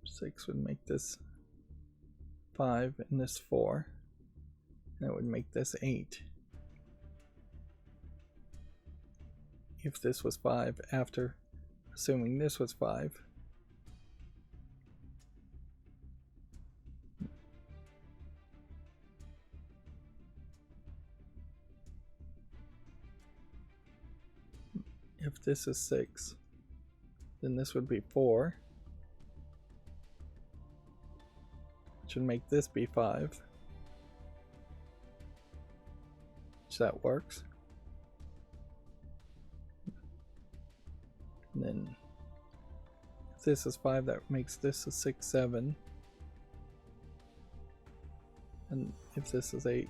6 would make this 5 and this 4. And it would make this 8. If this was 5 after assuming this was 5. If this is 6, then this would be 4, which would make this be 5, which that works. And then if this is 5, that makes this a 6, 7. And if this is 8,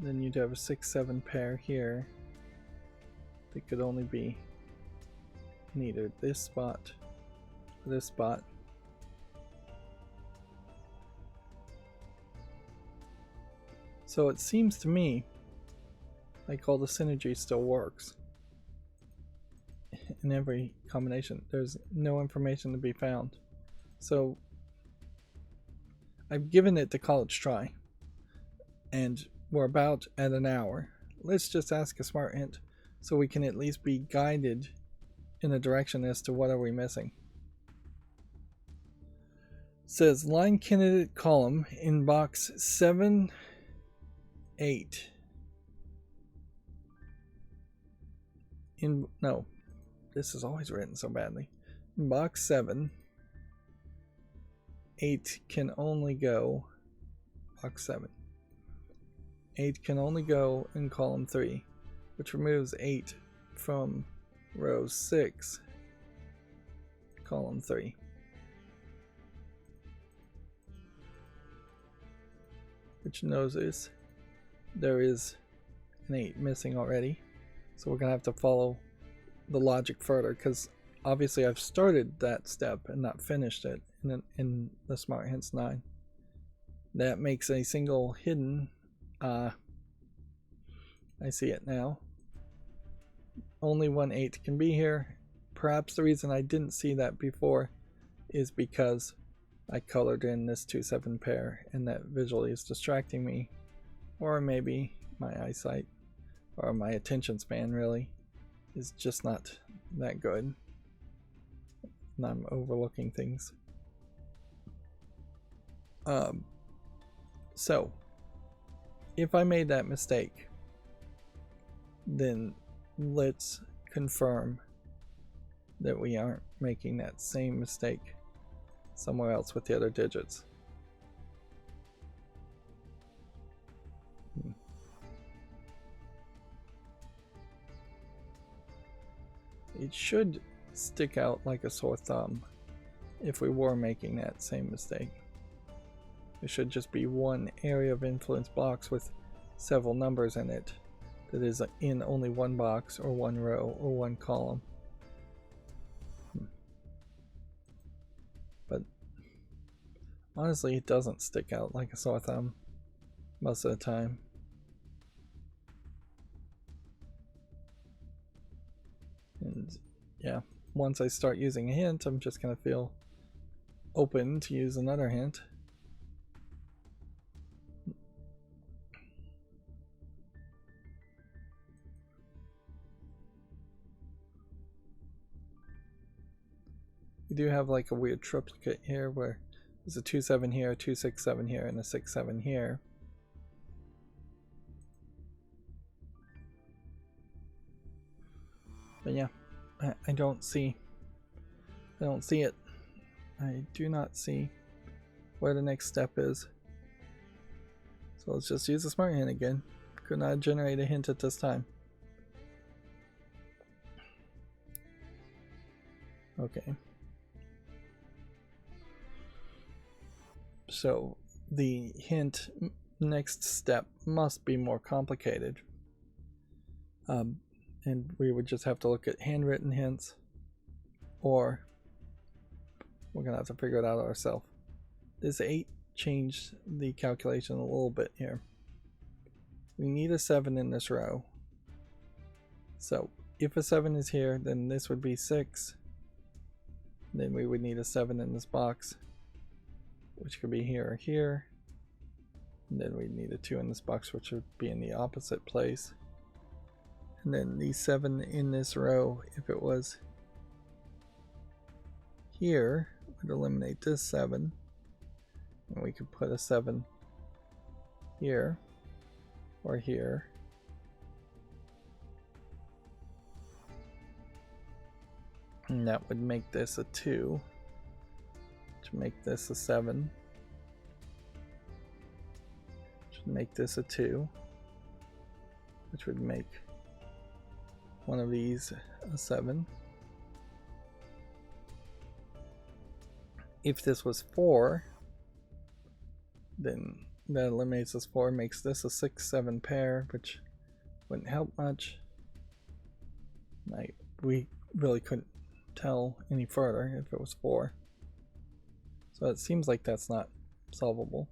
then you'd have a 6, 7 pair here. They could only be in either this spot or this spot. So it seems to me like all the synergy still works. in every combination. There's no information to be found. So I've given it the college try, and we're about at an hour. Let's just ask a smart hint so we can at least be guided in a direction as to what are we missing. It says line candidate column in box 7, 8. No, this is always written so badly. In box 7, 8 can only go, box 7. 8 can only go in column 3, which removes 8 from row 6, column 3. Which knows there is an 8 missing already. So we're going to have to follow the logic further, because obviously I've started that step and not finished it in the Smart Hints 9. That makes a single hidden. I see it now. Only 1 8 can be here. Perhaps the reason I didn't see that before is because I colored in this 2 7 pair and that visually is distracting me. Or maybe my eyesight or my attention span really is just not that good. And I'm overlooking things. So if I made that mistake, then let's confirm that we aren't making that same mistake somewhere else with the other digits. It should stick out like a sore thumb if we were making that same mistake. There should just be one area of influence box with several numbers in it that is in only one box or one row or one column. But honestly, it doesn't stick out like a sore thumb most of the time. And yeah, once I start using a hint, I'm just going to feel open to use another hint. We do have like a weird triplicate here where there's a 2 7 here, a 2 6 7 here, and a 6 7 here. But yeah, I don't see it. I do not see where the next step is. So let's just use the smart hint again. Could not generate a hint at this time. Okay. So the hint next step must be more complicated. And we would just have to look at handwritten hints, or we're going to have to figure it out ourselves. This 8 changed the calculation a little bit here. We need a 7 in this row. So if a 7 is here, then this would be 6. Then we would need a 7 in this box, which could be here or here. And then we'd need a 2 in this box, which would be in the opposite place. And then the 7 in this row, if it was here, would eliminate this 7. And we could put a 7 here or here. And that would make this a 2. To make this a 7. Which would make this a 2. Which would make one of these a 7. If this was 4, then that eliminates this 4, makes this a 6 7 pair, which wouldn't help much. We really couldn't tell any further if it was 4. So it seems like that's not solvable.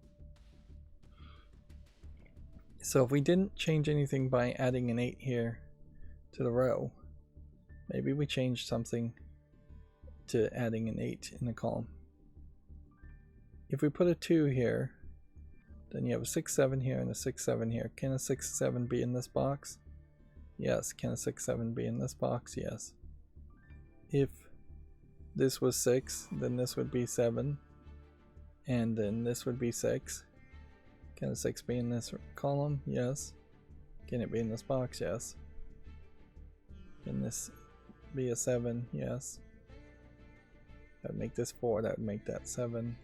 So if we didn't change anything by adding an 8 here to the row, Maybe we change something to adding an 8 in the column. If we put a 2 here, then you have a 6, 7 here and a 6, 7 here. Can a 6, 7 be in this box? Yes. Can a 6, 7 be in this box? Yes. If this was 6, then this would be 7, and then this would be 6. Can a 6 be in this column? Yes. Can it be in this box? Yes. Can this be a 7? Yes. That would make this 4, that would make that 7.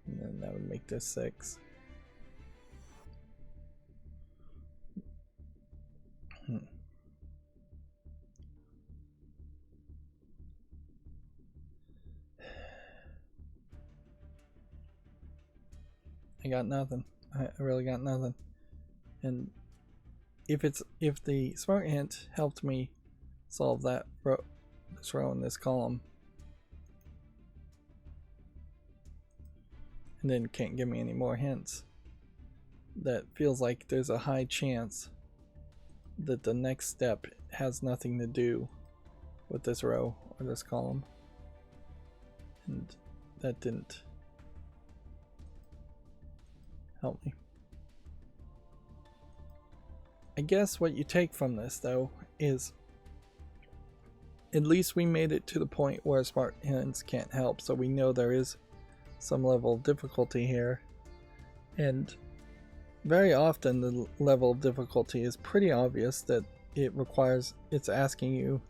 And then that would make this 6. I got nothing. I really got nothing. And if the smart hint helped me solve that row, this row in this column, and then can't give me any more hints, that feels like there's a high chance that the next step has nothing to do with this row or this column. And that didn't help me. I guess what you take from this, though, is at least we made it to the point where smart hints can't help, so we know there is some level of difficulty here. And very often the level of difficulty is pretty obvious, that it's asking you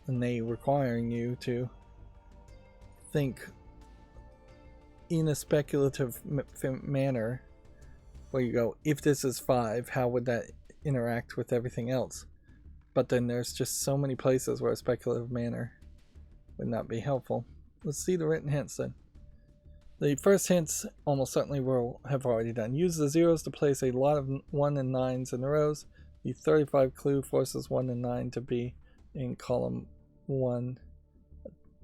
and requiring you to think in a speculative manner, where you go, if this is 5, how would that interact with everything else? But then there's just so many places where a speculative manner would not be helpful. Let's see the written hints then. The first hints almost certainly we'll have already done. Use the zeros to place a lot of 1 and 9s in the rows. The 35 clue forces 1 and 9 to be in column 1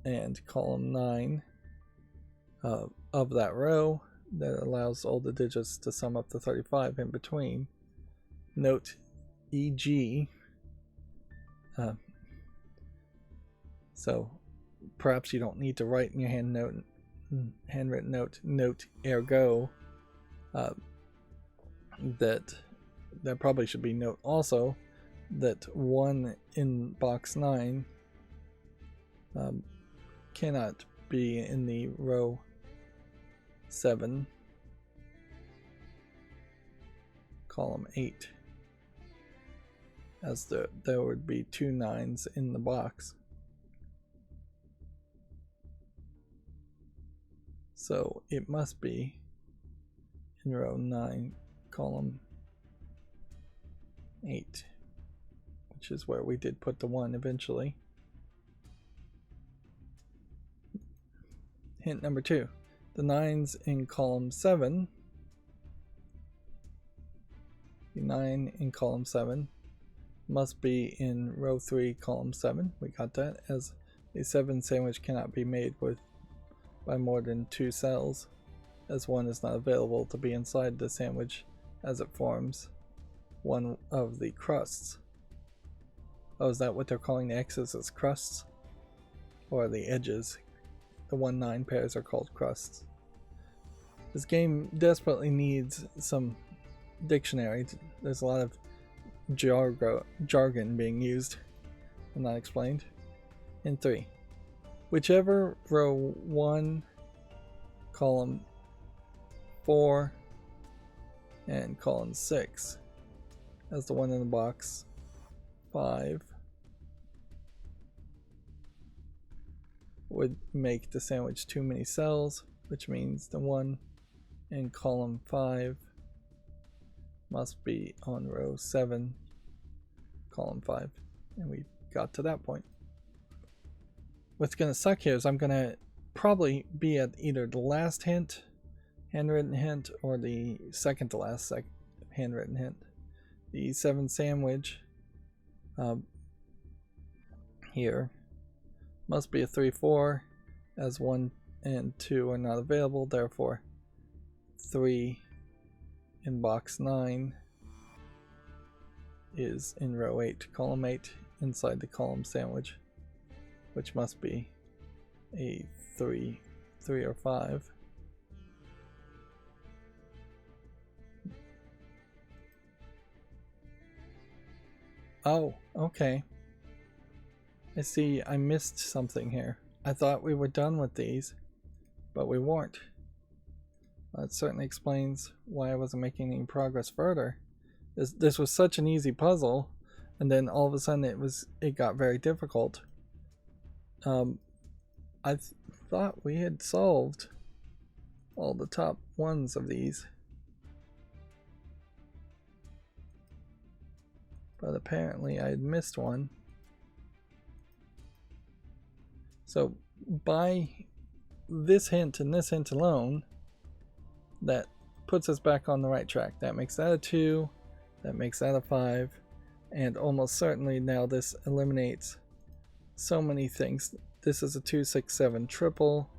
and column 9 of that row. That allows all the digits to sum up to 35 in between. Note e.g. So perhaps you don't need to write in your handwritten note ergo. That probably should be note also that 1 in box 9 cannot be in the row 7, column 8, as there would be 2 9s in the box. So it must be in row 9, column 8, which is where we did put the 1 eventually. Hint number 2. The 9s in column 7, the 9 in column 7 must be in row 3, column 7. We got that, as a 7 sandwich cannot be made by more than 2 cells, as 1 is not available to be inside the sandwich as it forms one of the crusts. Oh, is that what they're calling the X's, as crusts? Or the edges? The 1-9 pairs are called crusts. This game desperately needs some dictionary. There's a lot of jargon being used and not explained. In 3. Whichever row 1, column 4, and column 6 has the 1 in the box 5 would make the sandwich too many cells, which means the 1 in column 5 must be on row 7, column 5. And we got to that point. What's going to suck here is I'm going to probably be at either the last hint, handwritten hint, or the second to last handwritten hint. The 7 sandwich here must be a 3-4, as 1 and 2 are not available, therefore 3 in box 9 is in row 8, column 8, inside the column sandwich, which must be a 3 or 5. Oh, okay. I see I missed something here. I thought we were done with these, but we weren't. That certainly explains why I wasn't making any progress further. This was such an easy puzzle, and then all of a sudden it got very difficult. I thought we had solved all the top ones of these, but apparently I had missed one. So by this hint and this hint alone, that puts us back on the right track. That makes that a 2, that makes that a 5, and almost certainly now this eliminates so many things. This is a 2, 6, 7 triple,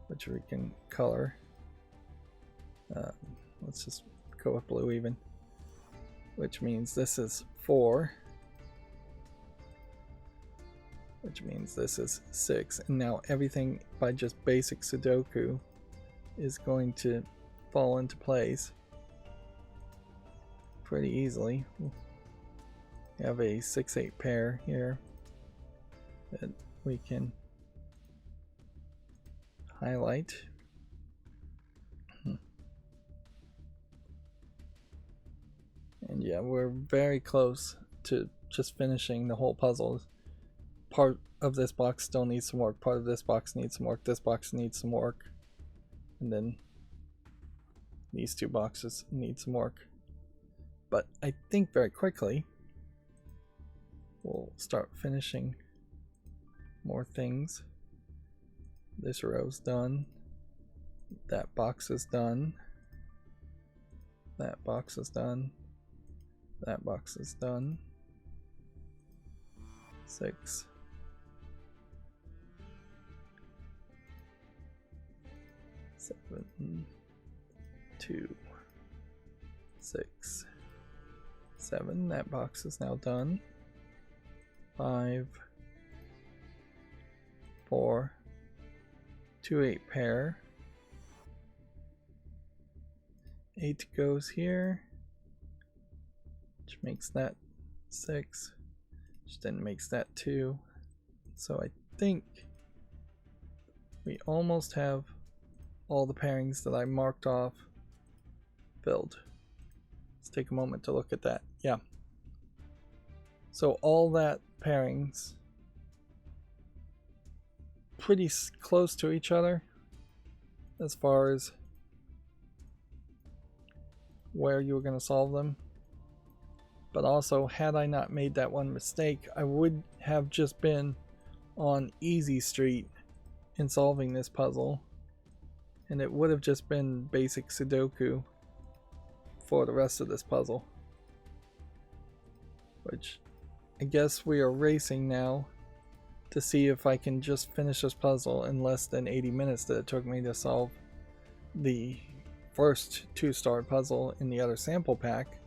which we can color. Let's just go with blue even, which means this is 4, which means this is 6, and now everything by just basic Sudoku is going to fall into place pretty easily. We have a 6-8 pair here that we can highlight. And yeah, we're very close to just finishing the whole puzzle. Part of this box still needs some work, part of this box needs some work, this box needs some work, and then these 2 boxes need some work. But I think very quickly we'll start finishing more things. This row's done. That box is done. That box is done. That box is done. 6. 7, 2, 6, 7. That box is now done. 5, 4, 2 8 pair. 8 goes here, which makes that 6, which then makes that 2. So I think we almost have all the pairings that I marked off filled. Let's take a moment to look at that. Yeah. So all that pairings pretty close to each other as far as where you were going to solve them. But also, had I not made that one mistake, I would have just been on easy street in solving this puzzle, and it would have just been basic Sudoku for the rest of this puzzle, which I guess we are racing now to see if I can just finish this puzzle in less than 80 minutes that it took me to solve the first 2-star puzzle in the other sample pack.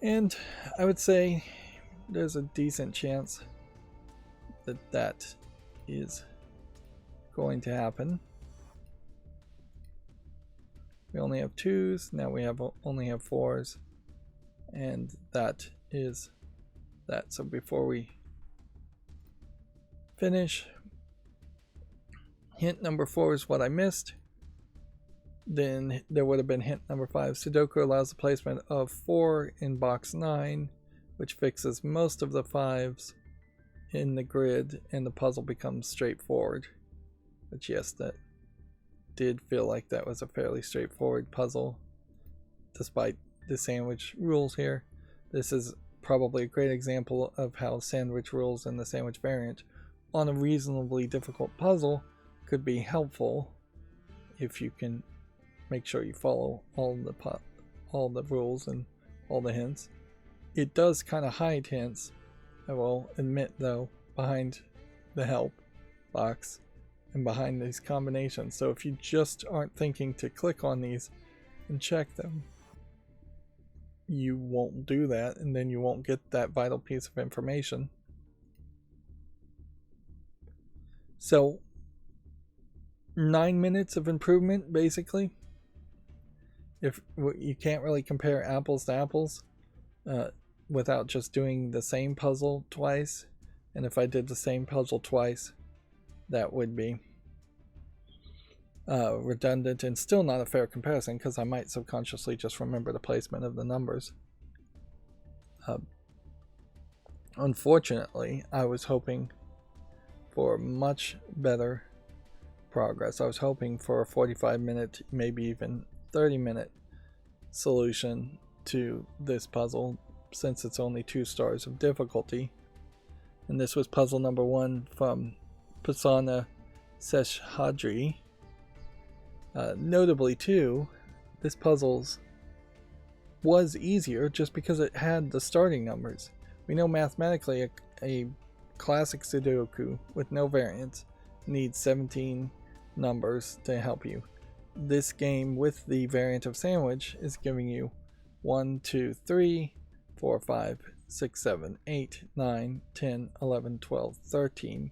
And I would say there's a decent chance that that is going to happen. We only have 2s, now we only have 4s, and that is that. So before we finish, hint number 4 is what I missed. Then there would have been hint number 5. Sudoku allows the placement of 4 in box 9, which fixes most of the 5s in the grid, and the puzzle becomes straightforward. But yes, that did feel like that was a fairly straightforward puzzle, despite the sandwich rules here. This is probably a great example of how sandwich rules and the sandwich variant on a reasonably difficult puzzle could be helpful if you can make sure you follow all the rules and all the hints. It does kind of hide hints, I will admit, though, behind the help box and behind these combinations. So if you just aren't thinking to click on these and check them, you won't do that, and then you won't get that vital piece of information. So 9 minutes of improvement, basically. If you can't really compare apples to apples without just doing the same puzzle twice, and if I did the same puzzle twice, that would be redundant and still not a fair comparison, because I might subconsciously just remember the placement of the numbers. Unfortunately, I was hoping for much better progress. I was hoping for a 45-minute, maybe even 30-minute solution to this puzzle, since it's only 2 stars of difficulty. And this was puzzle number 1 from Prasanna Seshadri. Notably too, this puzzle was easier just because it had the starting numbers. We know mathematically a classic Sudoku with no variance needs 17 numbers to help you. This game with the variant of sandwich is giving you 1, 2, 3, 4, 5, 6, 7, 8, 9, 10, 11, 12, 13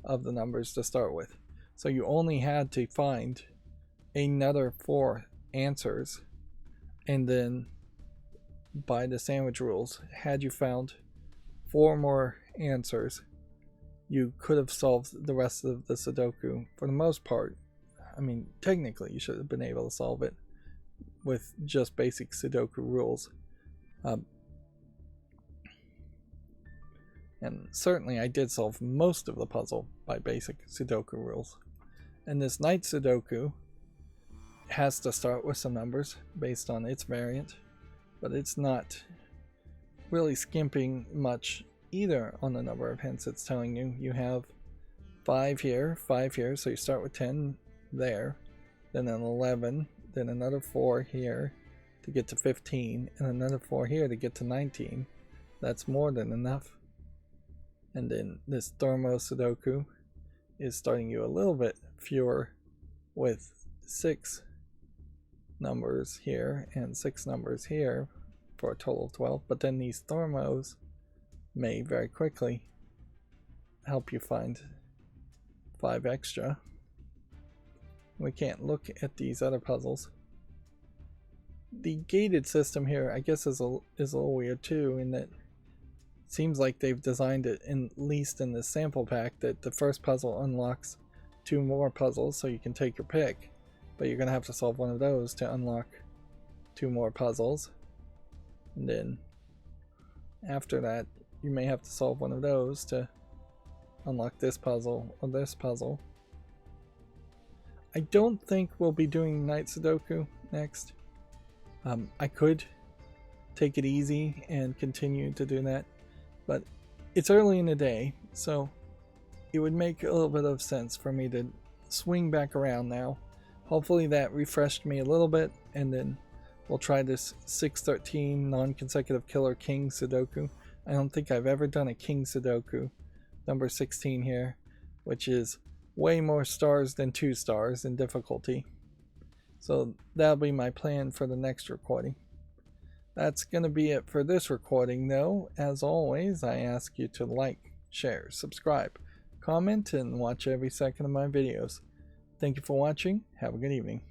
of the numbers to start with. So you only had to find another 4 answers, and then by the sandwich rules, had you found 4 more answers, you could have solved the rest of the Sudoku for the most part. I mean, technically you should have been able to solve it with just basic Sudoku rules. And certainly I did solve most of the puzzle by basic Sudoku rules. And this Night Sudoku has to start with some numbers based on its variant, but it's not really skimping much either on the number of hints it's telling you. You have 5 here, 5 here, so you start with 10 there, then an 11, then another 4 here to get to 15, and another 4 here to get to 19. That's more than enough. And then this Thermo Sudoku is starting you a little bit fewer with 6 numbers here and 6 numbers here for a total of 12, but then these Thermos may very quickly help you find 5 extra. We can't look at these other puzzles. The gated system here, I guess, is a little weird too, in that it seems like they've designed it, at least in the sample pack, that the first puzzle unlocks 2 more puzzles, so you can take your pick, but you're going to have to solve one of those to unlock 2 more puzzles. And then after that, you may have to solve one of those to unlock this puzzle or this puzzle. I don't think we'll be doing Night Sudoku next. I could take it easy and continue to do that, but it's early in the day, so it would make a little bit of sense for me to swing back around now. Hopefully that refreshed me a little bit, and then we'll try this 613 non-consecutive killer king Sudoku. I don't think I've ever done a king Sudoku, number 16 here, which is way more stars than 2 stars in difficulty. So that'll be my plan for the next recording. That's going to be it for this recording though. As always, I ask you to like, share, subscribe, comment, and watch every second of my videos. Thank you for watching. Have a good evening.